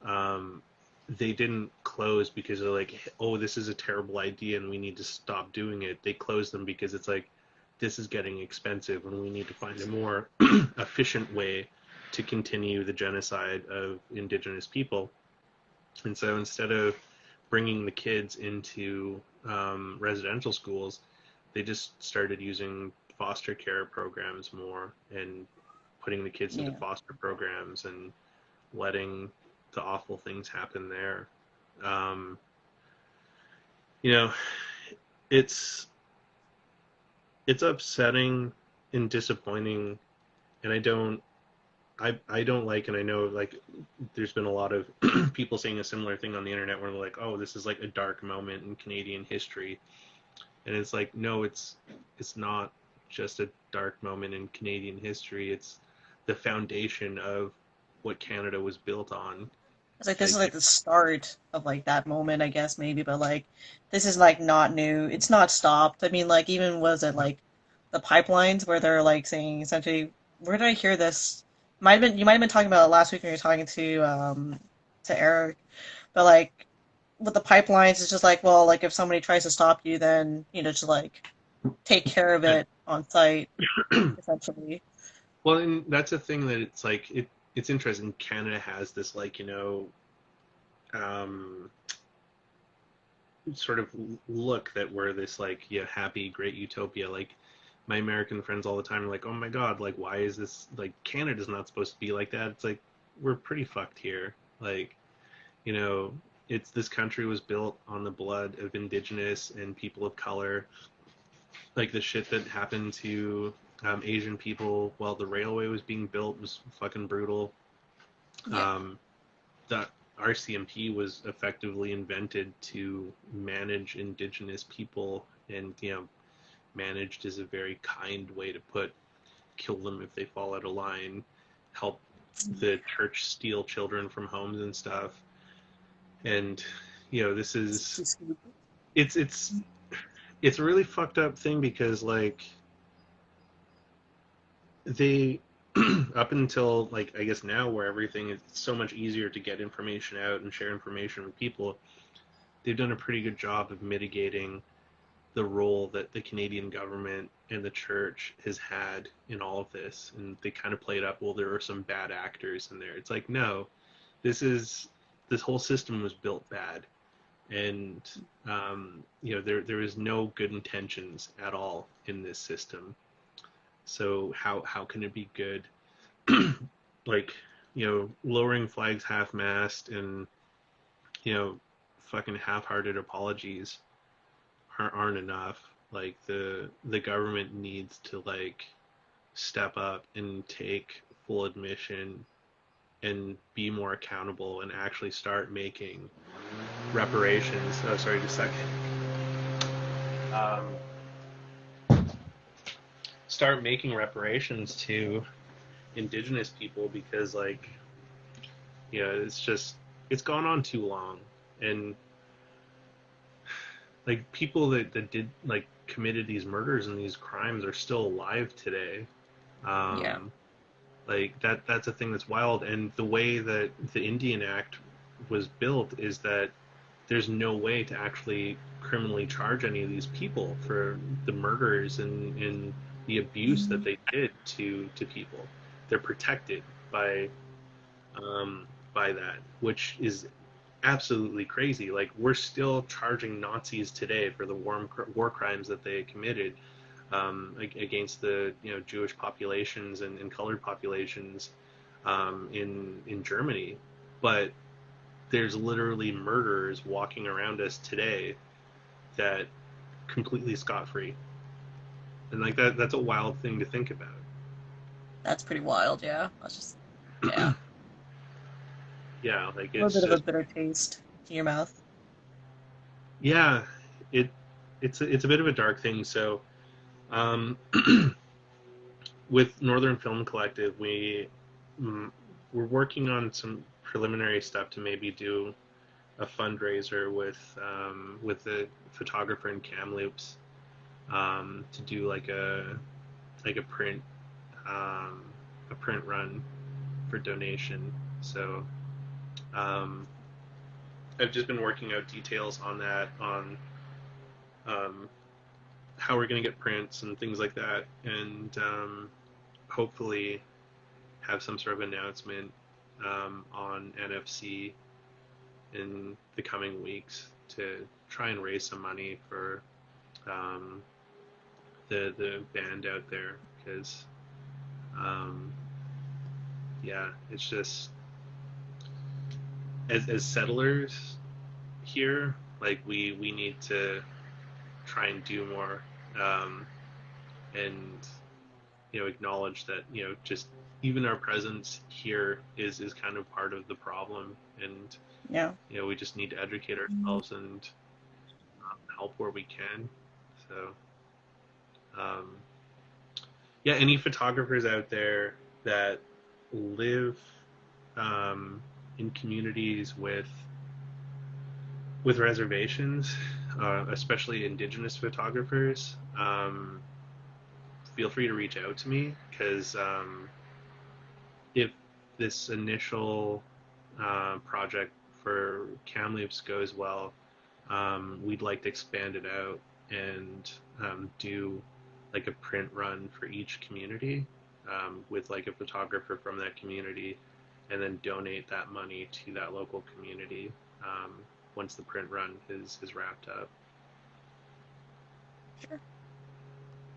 um, they didn't close because they're like, oh, this is a terrible idea and we need to stop doing it. They closed them because it's like, this is getting expensive and we need to find a more efficient way to continue the genocide of indigenous people. And so instead of bringing the kids into residential schools, they just started using foster care programs more and putting the kids into yeah. foster programs and letting the awful things happen there. Um, you know, it's it's upsetting and disappointing, and I don't like, and I know like there's been a lot of people saying a similar thing on the internet where they're like, oh, this is like a dark moment in Canadian history, and it's like, no, it's not just a dark moment in Canadian history. It's the foundation of what Canada was built on. It's like this is Like, like the start of like that moment, I guess maybe, but like this is like not new. It's not stopped. I mean, like even was it like the pipelines where they're like saying essentially, where did I hear this? Might have been you might have been talking about it last week when you were talking to Eric, but like with the pipelines, it's just like, well, like if somebody tries to stop you, then just like take care of it on site, essentially. well, and that's a thing that it's like it's interesting. Canada has this like um, sort of look that we're this like yeah happy great utopia. Like my American friends all the time are like, oh my god, like why is this like Canada's not supposed to be like that? It's like we're pretty fucked here. Like you know, it's this country was built on the blood of indigenous and people of color. Like the shit that happened to Asian people while the railway was being built was fucking brutal. Yeah, Um, the RCMP was effectively invented to manage indigenous people, and managed is a very kind way to put kill them if they fall out of line, help the church steal children from homes and stuff. And this is it's it's a really fucked up thing because like they up until like I guess now where everything is so much easier to get information out and share information with people, they've done a pretty good job of mitigating the role that the Canadian government and the church has had in all of this. And they kind of played up, well, there are some bad actors in there. It's like, no, this whole system was built bad. And, there is no good intentions at all in this system. So how can it be good? Like, lowering flags half-mast and, you know, fucking half-hearted apologies aren't enough. Like the government needs to like step up and take full admission and be more accountable and actually start making reparations. Oh, sorry, just a second. Um, start making reparations to indigenous people because, like, it's just it's gone on too long, and like people that did like committed these murders and these crimes are still alive today. Yeah. Um, like that's a thing that's wild, and the way that the Indian Act was built is that there's no way to actually criminally charge any of these people for the murders and the abuse that Mhm. they did to people. They're protected by um, by that, which is absolutely crazy. Like we're still charging Nazis today for the war crimes that they committed against the Jewish populations and colored populations in Germany, but there's literally murderers walking around us today that completely scot free, and like that's a wild thing to think about. That's pretty wild, yeah. That's just, yeah. Yeah, like A little it's bit of a just bitter taste in your mouth. yeah, it it's a bit of a dark thing. So um, with Northern Film Collective, mm, we're working on some preliminary stuff to maybe do a fundraiser with the photographer in Kamloops to do like um, a print run for donation. So um, I've just been working out details on that, on um, how we're going to get prints and things like that, and hopefully have some sort of announcement on NFC in the coming weeks to try and raise some money for um, the band out there because um, yeah, it's just as settlers here, like we need to try and do more um, and acknowledge that just even our presence here is kind of part of the problem, and Yeah. we just need to educate ourselves and help where we can. So um, yeah, any photographers out there that live in communities with reservations, especially indigenous photographers, feel free to reach out to me because if this initial project for Kamloops goes well, we'd like to expand it out and do like a print run for each community with like a photographer from that community, and then donate that money to that local community um, once the print run is wrapped up. Sure.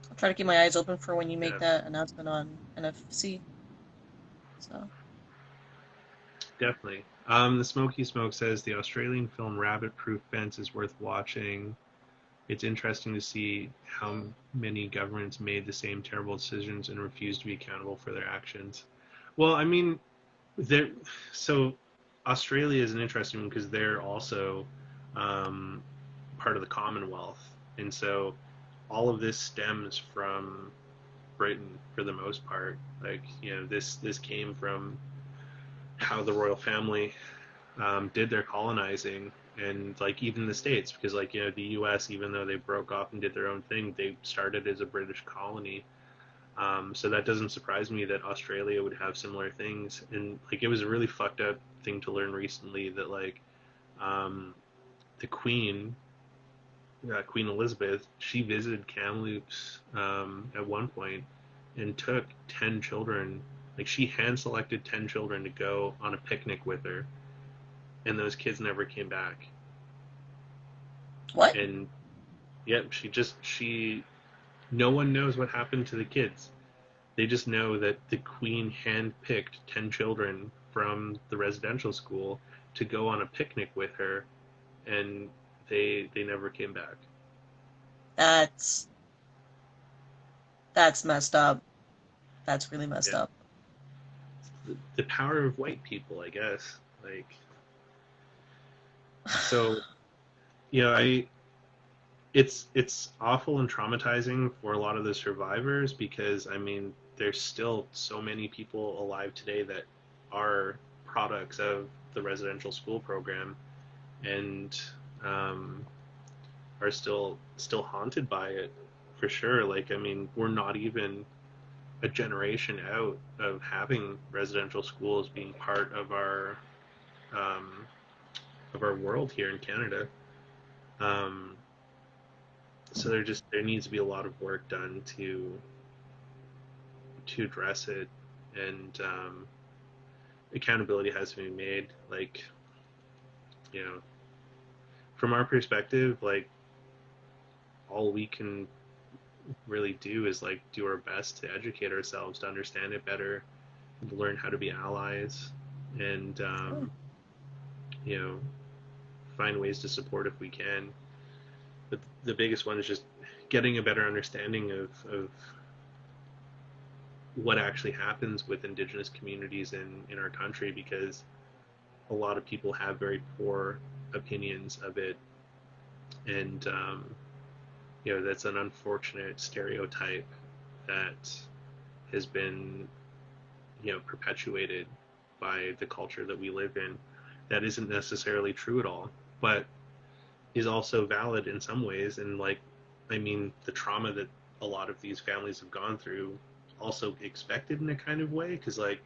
I'll try to keep my eyes open for when you make Yeah, that announcement on NFC. So, definitely. The Smoky Smoke says the Australian film Rabbit Proof Fence is worth watching. It's interesting to see how many governments made the same terrible decisions and refused to be accountable for their actions. Well, I mean, there. So Australia is an interesting one because they're also um, part of the Commonwealth, and so all of this stems from Britain for the most part. Like this came from how the royal family did their colonizing, and like even the states, because like the U.S., even though they broke off and did their own thing, they started as a British colony. So that doesn't surprise me that Australia would have similar things. And like it was a really fucked up thing to learn recently that like um, the Queen, Queen Elizabeth, she visited Kamloops at one point and took 10 children. Like she hand selected 10 children to go on a picnic with her, and those kids never came back. what? And yep, she no one knows what happened to the kids. They just know that the queen handpicked 10 children from the residential school to go on a picnic with her, and they never came back. That's that's messed up. That's really messed Yeah, up. the power of white people, I guess. Like, so I it's awful and traumatizing for a lot of the survivors because I mean there's still so many people alive today that are products of the residential school program and um, are still haunted by it for sure. Like I mean we're not even a generation out of having residential schools being part um, of our world here in Canada. Um, so there needs to be a lot of work done to address it, and accountability has to be made. Like you know, from our perspective, like all we can really do is like do our best to educate ourselves to understand it better, to learn how to be allies, and you know, find ways to support if we can. But the biggest one is just getting a better understanding of what actually happens with indigenous communities in our country because a lot of people have very poor opinions of it, and that's an unfortunate stereotype that has been perpetuated by the culture that we live in. That isn't necessarily true at all, but is also valid in some ways. And like, I mean, the trauma that a lot of these families have gone through also expected in a kind of way because like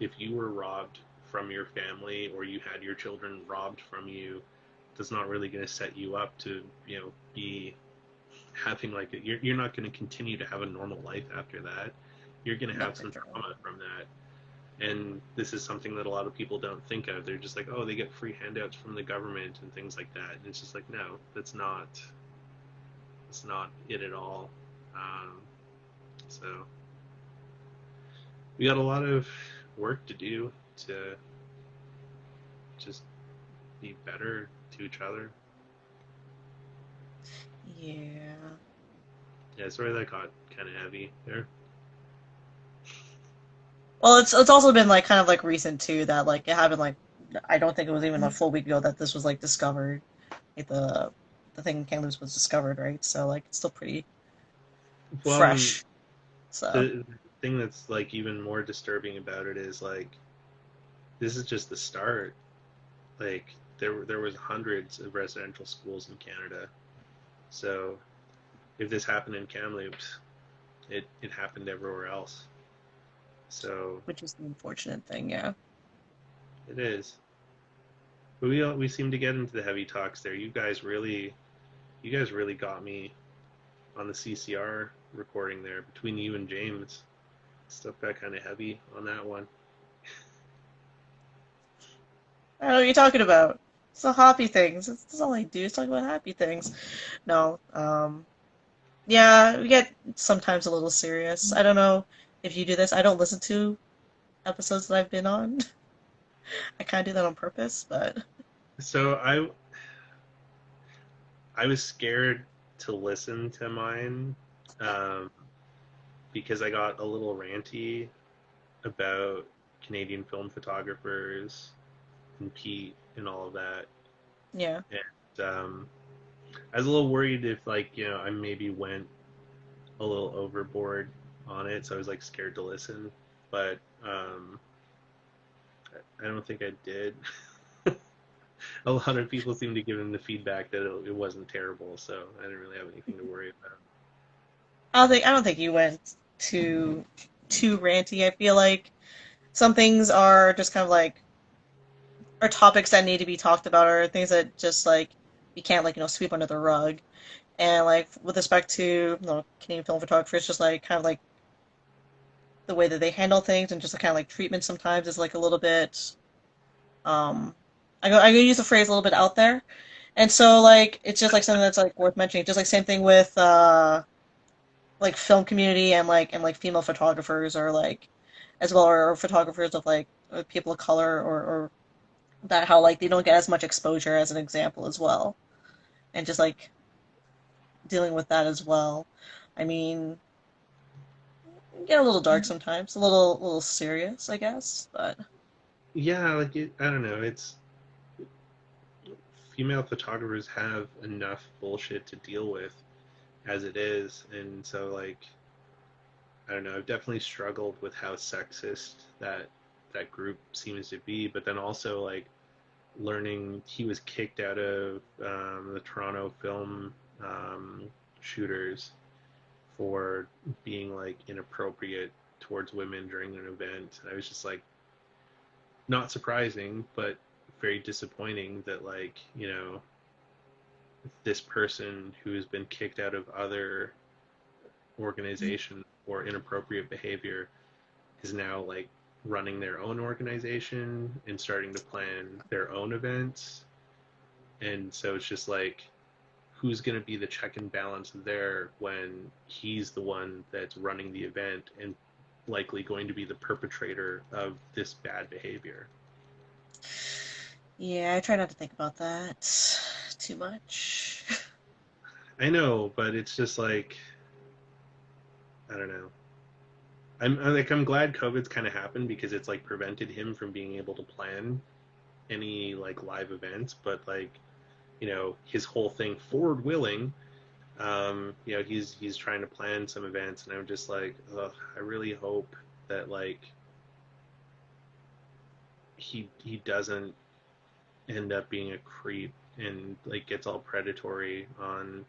if you were robbed from your family or you had your children robbed from you, that's not really going to set you up to be having like you're not going to continue to have a normal life after that. You're going to No, have for some sure. trauma from that. And this is something that a lot of people don't think of. They're just like, oh, they get free handouts from the government and things like that. And it's just like, no, that's not it at all. Um, so we got a lot of work to do to just be better to each other. Yeah. Yeah, sorry that got kind of heavy there. Well, it's also been like kind of like recent too that like it happened like I don't think it was even a full week ago that this was like discovered. Like the thing in Kamloops was discovered, right? So like it's still pretty Well, fresh. So the thing that's like even more disturbing about it is like this is just the start. Like there was hundreds of residential schools in Canada. So if this happened in Kamloops, it happened everywhere else. So which is the unfortunate thing, yeah. it is. But we seem to get into the heavy talks there. You guys really got me on the CCR recording there between you and James. Stuff got kind of heavy on that one. I don't know what you're talking about. It's the happy things. That's all I do is talk about happy things. No, yeah, we get sometimes a little serious. I don't know if you do this. I don't listen to episodes that I've been on. I kind of do that on purpose, but So I was scared to listen to mine um, because I got a little ranty about Canadian film photographers and Pete and all of that. yeah. And I was a little worried if like I maybe went a little overboard on it, so I was like scared to listen. But I don't think I did. A lot of people seem to give him the feedback that it wasn't terrible, so I didn't really have anything to worry about. I don't think you went too ranty. I feel like some things are just kind of like are topics that need to be talked about or things that just like you can't like sweep under the rug. And like with respect to Canadian film photographers, just like kind of like the way that they handle things and just the kind of like treatment sometimes is like a little bit um I'm gonna use the phrase a little bit out there. And so like it's just like something that's like worth mentioning. Just like same thing with like film community and like female photographers or like as well or photographers of like people of color or that how like they don't get as much exposure as an example as well. And just like dealing with that as well. I mean, get a little dark sometimes, a little serious, I guess. But Yeah, like I don't know. It's female photographers have enough bullshit to deal with as it is, and so like I don't know. I've definitely struggled with how sexist that group seems to be, but then also like learning he was kicked out of the Toronto film shooters for being like inappropriate towards women during an event. I was just like, not surprising, but very disappointing that like this person who has been kicked out of other organizations for inappropriate behavior is now like running their own organization and starting to plan their own events. And so it's just like, who's going to be the check and balance there when he's the one that's running the event and likely going to be the perpetrator of this bad behavior? yeah, I try not to think about that too much. I know, but it's just like, I don't know. I'm glad COVID's kind of happened because it's like prevented him from being able to plan any like live events, but like his whole thing forward willing, he's trying to plan some events, and I'm just like, ugh, I really hope that like he doesn't end up being a creep and like gets all predatory on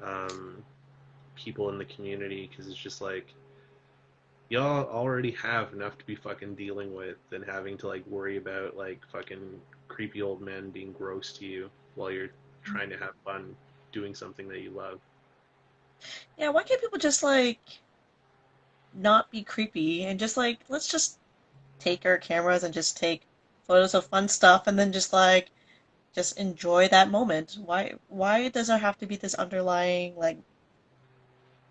um, people in the community, because it's just like y'all already have enough to be fucking dealing with than having to like worry about like fucking creepy old men being gross to you while you're trying to have fun doing something that you love. Yeah, why can't people just like not be creepy and just like let's just take our cameras and just take photos of fun stuff and then just enjoy that moment. Why does there have to be this underlying like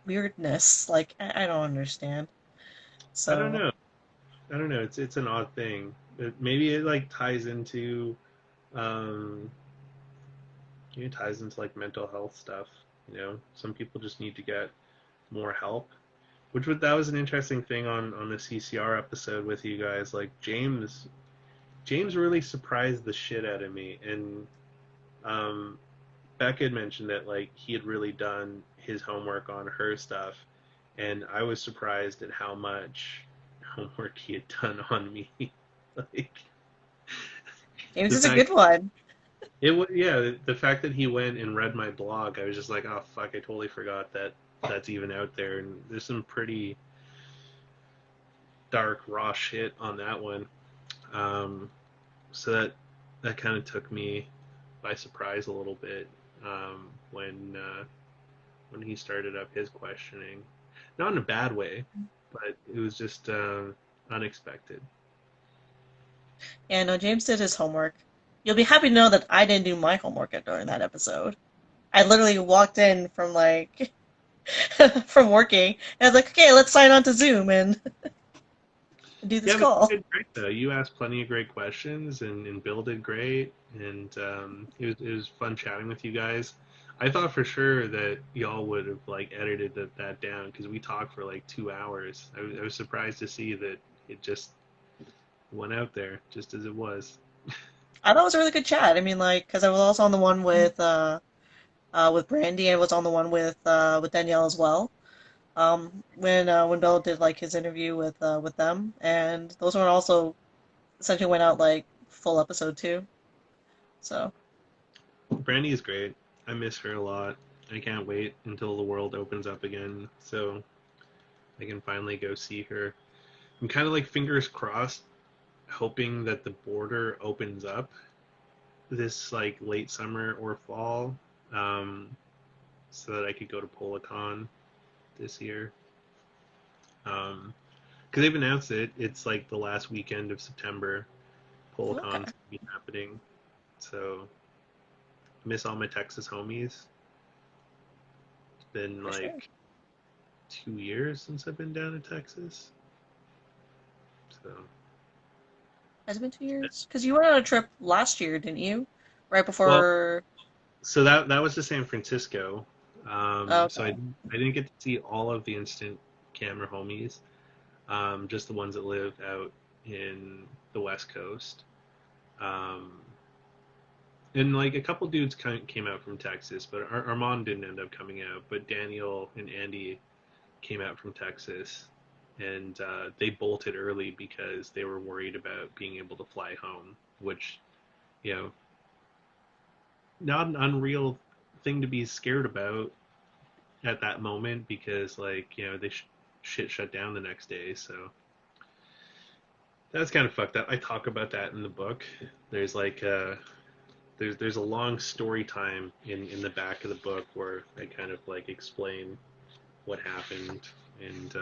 weirdness? Like I don't understand. I don't So know. I don't know. It's an odd thing. Maybe it like ties into um, it ties into like mental health stuff. Some people just need to get more help. That was an interesting thing on the CCR episode with you guys. Like James really surprised the shit out of me, and um, Beck had mentioned that like he had really done his homework on her stuff, and I was surprised at how much homework he had done on me. Like James the is a fact good one. it was yeah, the fact that he went and read my blog, I was just like, oh fuck, I totally forgot that that's even out there, and there's some pretty dark raw shit on that one. Um, so that kind of took me by surprise a little bit when he started up his questioning. Not in a bad way, but it was just unexpected. Yeah, no, James did his homework. You'll be happy to know that I didn't do my homework during that episode. I literally walked in from like from working and I was like, okay, let's sign on to Zoom and do this Yeah, but you call. did great though. You asked plenty of great questions, and Bill did great, and it was fun chatting with you guys. I thought for sure that y'all would have like edited that down because we talked for like 2 hours. I was surprised to see that it just went out there just as it was. I thought it was a really good chat. I mean, like, because I was also on the one with Brandy, and I was on the one with Danielle as well. When Bill did like his interview with them, and those one also essentially went out like full episode too. So Brandy is great. I miss her a lot. I can't wait until the world opens up again so I can finally go see her. I'm kind of like fingers crossed, hoping that the border opens up this like late summer or fall, um, so that I could go to Polacon this year. Because they've announced it. It's like the last weekend of September. Polacon's okay, gonna be happening. So I miss all my Texas homies. It's been for sure. like 2 years since I've been down in Texas. So Has it been 2 years? Because you went on a trip last year, didn't you? Right well, before. so that was to San Francisco. Oh, So I okay. didn't get to see all of the instant camera homies, just the ones that live out in the West Coast. Um, and like a couple dudes came out from Texas, but Armand didn't end up coming out. But Daniel and Andy came out from Texas, and they bolted early because they were worried about being able to fly home, which, you know, not an unreal thing to be scared about at that moment because, like, you know, they shit shut down the next day. So that's kind of fucked up. I talk about that in the book. There's like there's a long story time in the back of the book where I kind of like explain what happened and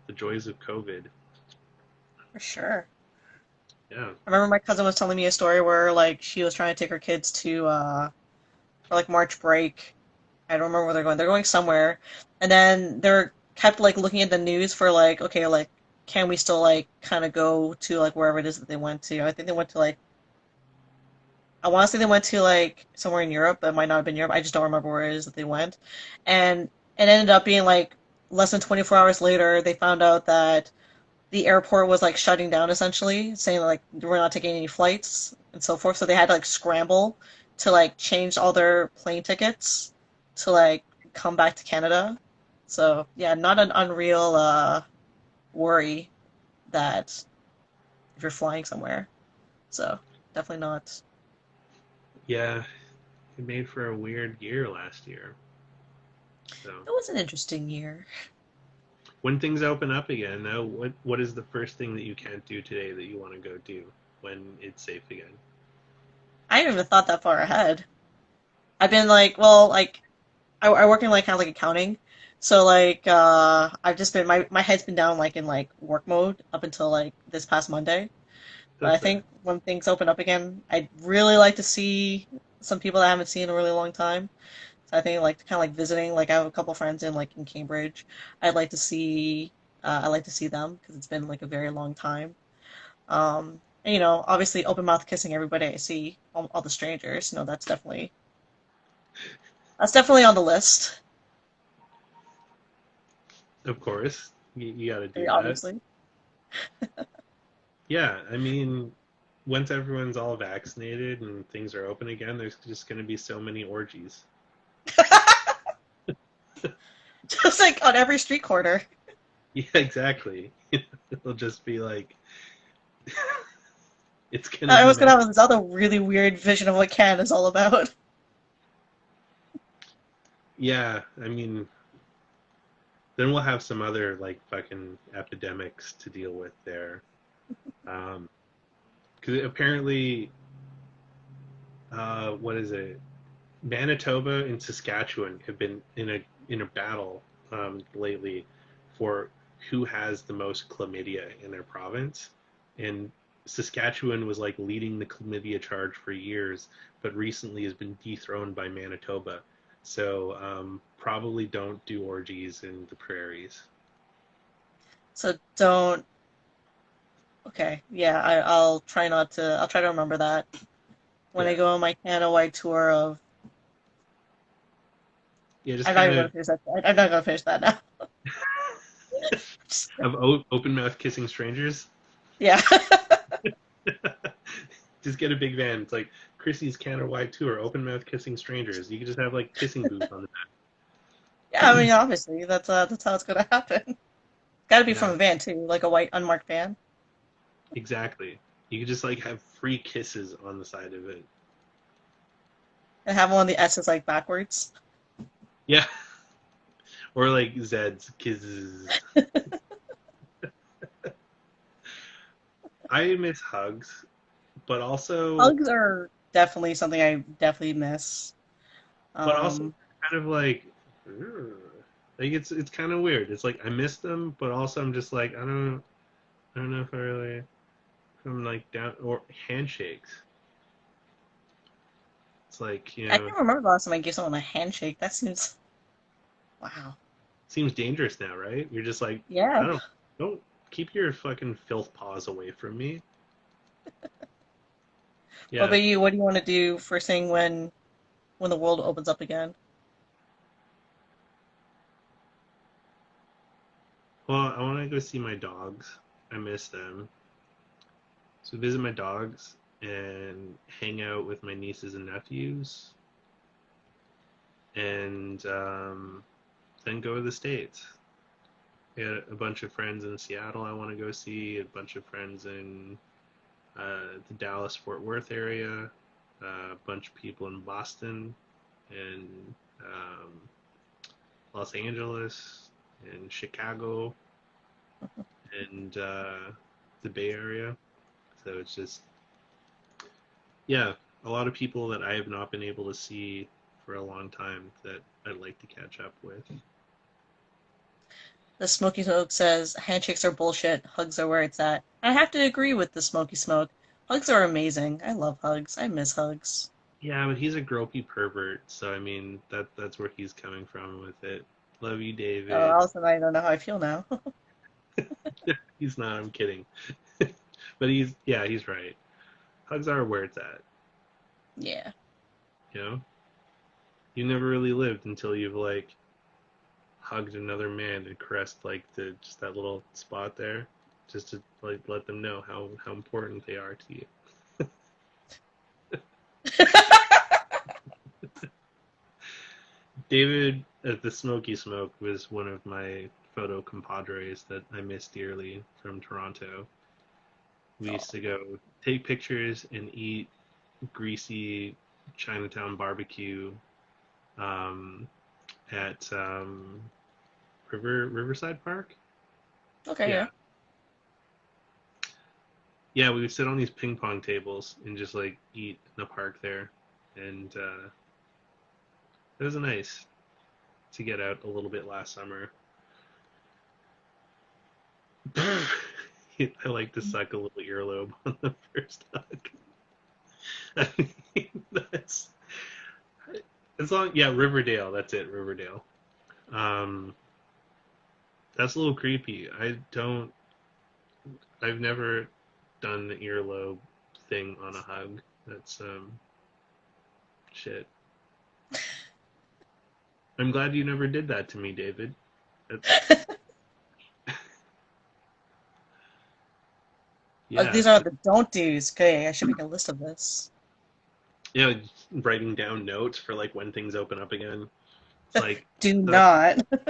the joys of COVID. For sure. Yeah, I remember my cousin was telling me a story where like she was trying to take her kids to for like March break. I don't remember where they're going. They're going somewhere, and then they're kept like looking at the news for like, okay, like can we still like kind of go to like wherever it is that they went to? I think they went to like I want to say they went to like somewhere in Europe, but it might not have been Europe. I just don't remember where it is that they went, and it ended up being like less than 24 hours later they found out that the airport was like shutting down essentially, saying like we're not taking any flights and so forth. So they had to like scramble to like change all their plane tickets to like come back to Canada. So yeah, not an unreal worry that if you're flying somewhere. So definitely not. yeah, it made for a weird year last year. So It was an interesting year. when things open up again, now what is the first thing that you can't do today that you want to go do when it's safe again? I hadn't even thought that far ahead. I've been like, well, like I work in like kind of like accounting, so like I've just been my head's been down like in like work mode up until like this past Monday. But That's I fair. think when things open up again, I'd really like to see some people that I haven't seen in a really long time. So I think like kind of like visiting. Like I have a couple friends in like in Cambridge. I'd like to see. I'd like to see them because it's been like a very long time. And, you know, obviously open mouth kissing everybody I see, all the strangers. You know, that's definitely on the list. Of course, you got to do Very that. obviously. Yeah, I mean, once everyone's all vaccinated and things are open again, there's just going to be so many orgies. Just like on every street corner. Yeah, exactly. It'll just be like it's going to I be was gonna mental. have this other really weird vision of what Canada's all about. Yeah, I mean, then we'll have some other like fucking epidemics to deal with there. Because apparently, what is it? Manitoba and Saskatchewan have been in a battle lately for who has the most chlamydia in their province, and Saskatchewan was like leading the chlamydia charge for years, but recently has been dethroned by Manitoba. So probably don't do orgies in the prairies. So don't. Okay, yeah, I'll try not to. I'll try to remember that when I Yeah, go on my Canada Wide tour of. yeah, just I'm not kind even of gonna finish that. I'm not gonna finish that now. of open mouth kissing strangers. Yeah. Just get a big van. It's like Chrissy's Canada wide tour, open mouth kissing strangers. You can just have like kissing booth on the Yeah, I mean, obviously, that's how it's gonna happen. Got to be from yeah, a van too, like a white unmarked van, exactly. You could just like have free kisses on the side of it. and have one of the S's like backwards. Yeah, or like Zed's kisses. I miss hugs, but also, Hugs are definitely something I definitely miss. but also Um, kind of like, ugh. Like it's kind of weird. It's like I miss them, but also I'm just like I don't know if I really if I'm like down or handshakes. It's like I can't remember the last time I gave someone a handshake. That seems wow. seems dangerous now, right? You're just like, Yeah. I don't keep your fucking filth paws away from me. What Yeah. about you? What do you want to do first thing when the world opens up again? Well, I want to go see my dogs. I miss them. So visit my dogs and hang out with my nieces and nephews, and then go to the States. I got a bunch of friends in Seattle I want to go see, a bunch of friends in the Dallas Fort Worth area, a bunch of people in Boston and Los Angeles and Chicago and the Bay Area. So it's just, yeah, a lot of people that I have not been able to see for a long time that I'd like to catch up with. The Smoky Smoke says handshakes are bullshit, hugs are where it's at. I have to agree with the Smoky Smoke. Hugs are amazing. I love hugs. I miss hugs. Yeah, but he's a gropey pervert, so I mean that's where he's coming from with it. Love you, Oh, David. all of a sudden I don't know how I feel now. He's not. I'm kidding. But he's right. Hugs are where it's at. Yeah. You know, you never really lived until you've like hugged another man and caressed like the just that little spot there, just to like let them know how important they are to you. David at the Smoky Smoke was one of my photo compadres that I miss dearly from Toronto. We Oh, used to go take pictures and eat greasy Chinatown barbecue um, at Riverside Park. okay, Yeah, yeah. yeah. We would sit on these ping pong tables and just like eat in the park there, and it was nice to get out a little bit last summer. I like to suck a little earlobe on the first hug. I mean, that's as long. Yeah, Riverdale. That's it, Riverdale. Um, that's a little creepy. I don't. I've never done the earlobe thing on a hug. That's shit. I'm glad you never did that to me, David. That's yeah, These are the don't do's. Okay, I should make a list of this. yeah. Writing down notes for like when things open up again. It's like Do that's not.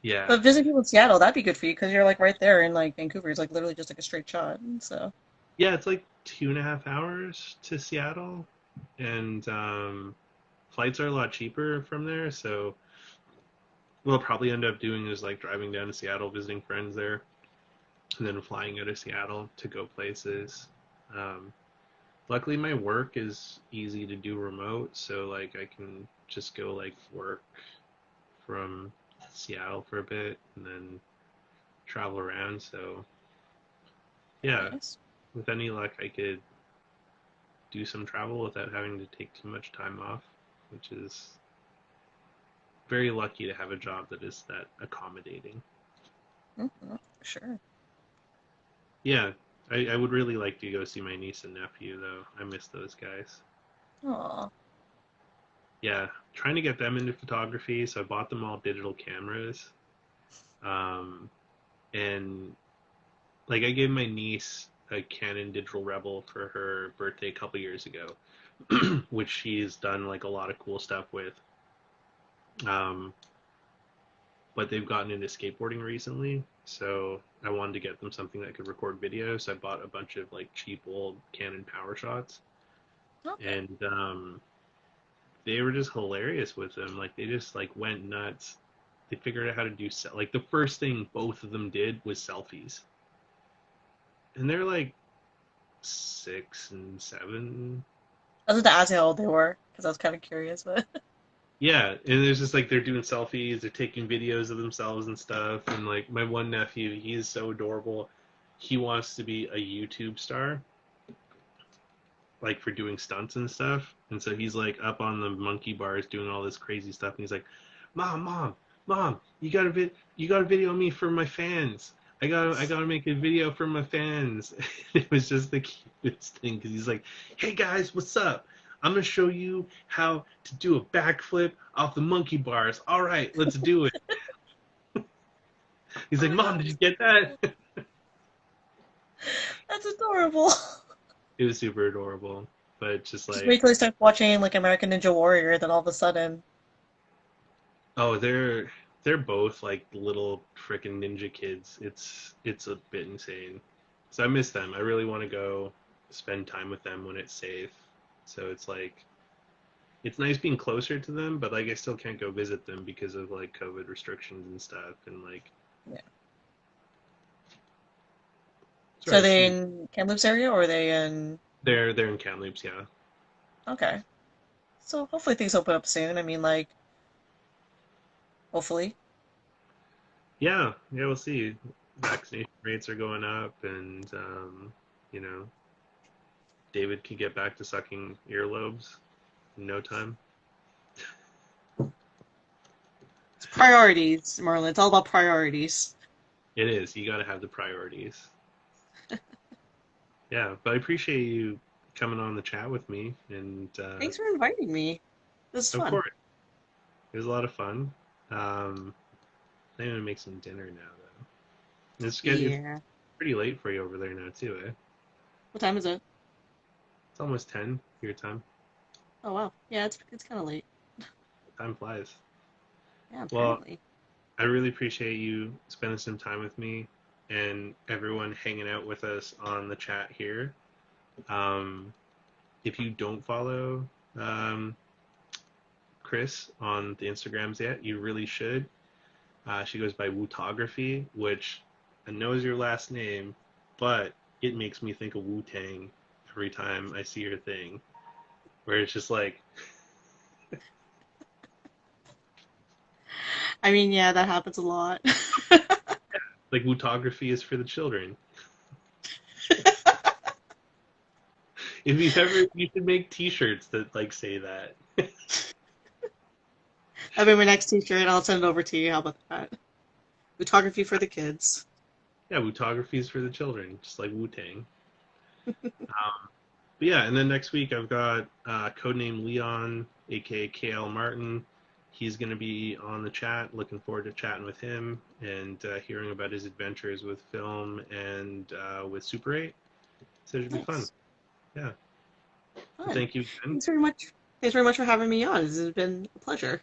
yeah, But visit people in Seattle, that'd be good for you because you're like right there in like Vancouver. It's like literally just like a straight shot. So yeah. It's like 2.5 hours to Seattle, and flights are a lot cheaper from there. So what I'll probably end up doing is like driving down to Seattle, visiting friends there, and then flying out of Seattle to go places. Um, Luckily, my work is easy to do remote, so like I can just go like work from Seattle for a bit and then travel around. So yeah, nice. with any luck, I could do some travel without having to take too much time off, which is very lucky to have a job that is that accommodating. Mm-hmm, sure. Yeah, I would really like to go see my niece and nephew though. I miss those guys. Aw. Yeah, trying to get them into photography, so I bought them all digital cameras. Um, and like I gave my niece a Canon Digital Rebel for her birthday a couple years ago, which she's done like a lot of cool stuff with. Um, but they've gotten into skateboarding recently, so I wanted to get them something that could record video. So I bought a bunch of like cheap old Canon Power Shots, Okay. and they were just hilarious with them. Like they just like went nuts. They figured out how to do like the first thing both of them did was selfies, and they're like 6 and 7. I was going to ask how old they were because I was kind of curious, but Yeah, and it's just like they're doing selfies, they're taking videos of themselves and stuff. And like my one nephew, he's so adorable. He wants to be a YouTube star, like for doing stunts and stuff. And so he's like up on the monkey bars doing all this crazy stuff. And he's like, Mom, you gotta video me for my fans. I gotta make a video for my fans." It was just the cutest thing because he's like, "Hey guys, what's up? I'm gonna show you how to do a backflip off the monkey bars. All right, let's do it. He's Oh like, my Mom, god, did you get that? that's adorable. It was super adorable, but it's just Just like, wait till I start watching like American Ninja Warrior, then all of a sudden, oh, they're both like little freaking ninja kids. It's a bit insane. So I miss them. I really want to go spend time with them when it's safe. So it's like it's nice being closer to them, but like I still can't go visit them because of like COVID restrictions and stuff. And like, yeah. So are sorry, they excuse me. in Kamloops area or are they in? They're in Kamloops, yeah. Okay, so hopefully things open up soon. I mean, like hopefully. Yeah, we'll see. Vaccination rates are going up, and you know, David can get back to sucking earlobes in no time. It's priorities, Merlin. It's all about priorities. It is. You got to have the priorities. Yeah, but I appreciate you coming on the chat with me, and Thanks for inviting me. This is of fun. course, it was a lot of fun. Um, I'm gonna make some dinner now, though. It's Yeah. pretty late for you over there now, too, eh? What time is it? It's almost 10 your time. Oh wow. Yeah, it's kind of late. Time flies. Yeah, Well, apparently. I really appreciate you spending some time with me and everyone hanging out with us on the chat here. Um, if you don't follow um, Chris on the Instagrams yet, you really should. She goes by Wootography, which I know is your last name, but it makes me think of Wu Tang every time I see her thing, where it's just I mean, yeah, that happens a lot. like Wootography is for the children. If you've ever, you should make T-shirts that like say that. That'll be my next t-shirt. I'll send it over to you. How about that? Photography for the kids. Yeah, Wootography is for the children, just like Wu Tang. But yeah, and then next week I've got codename Leon, aka KL Martin. He's going to be on the chat. Looking forward to chatting with him and hearing about his adventures with film and with Super 8. So it should be fun. Nice. Yeah. Well, Fun. thank you again. Thanks very much. Thanks very much for having me on. This has been a pleasure.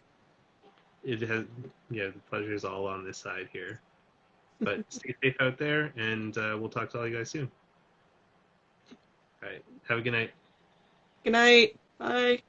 It has, yeah, the pleasure is all on this side here. But stay safe out there, and we'll talk to all you guys soon. All right. Have a good night. Good night. Bye.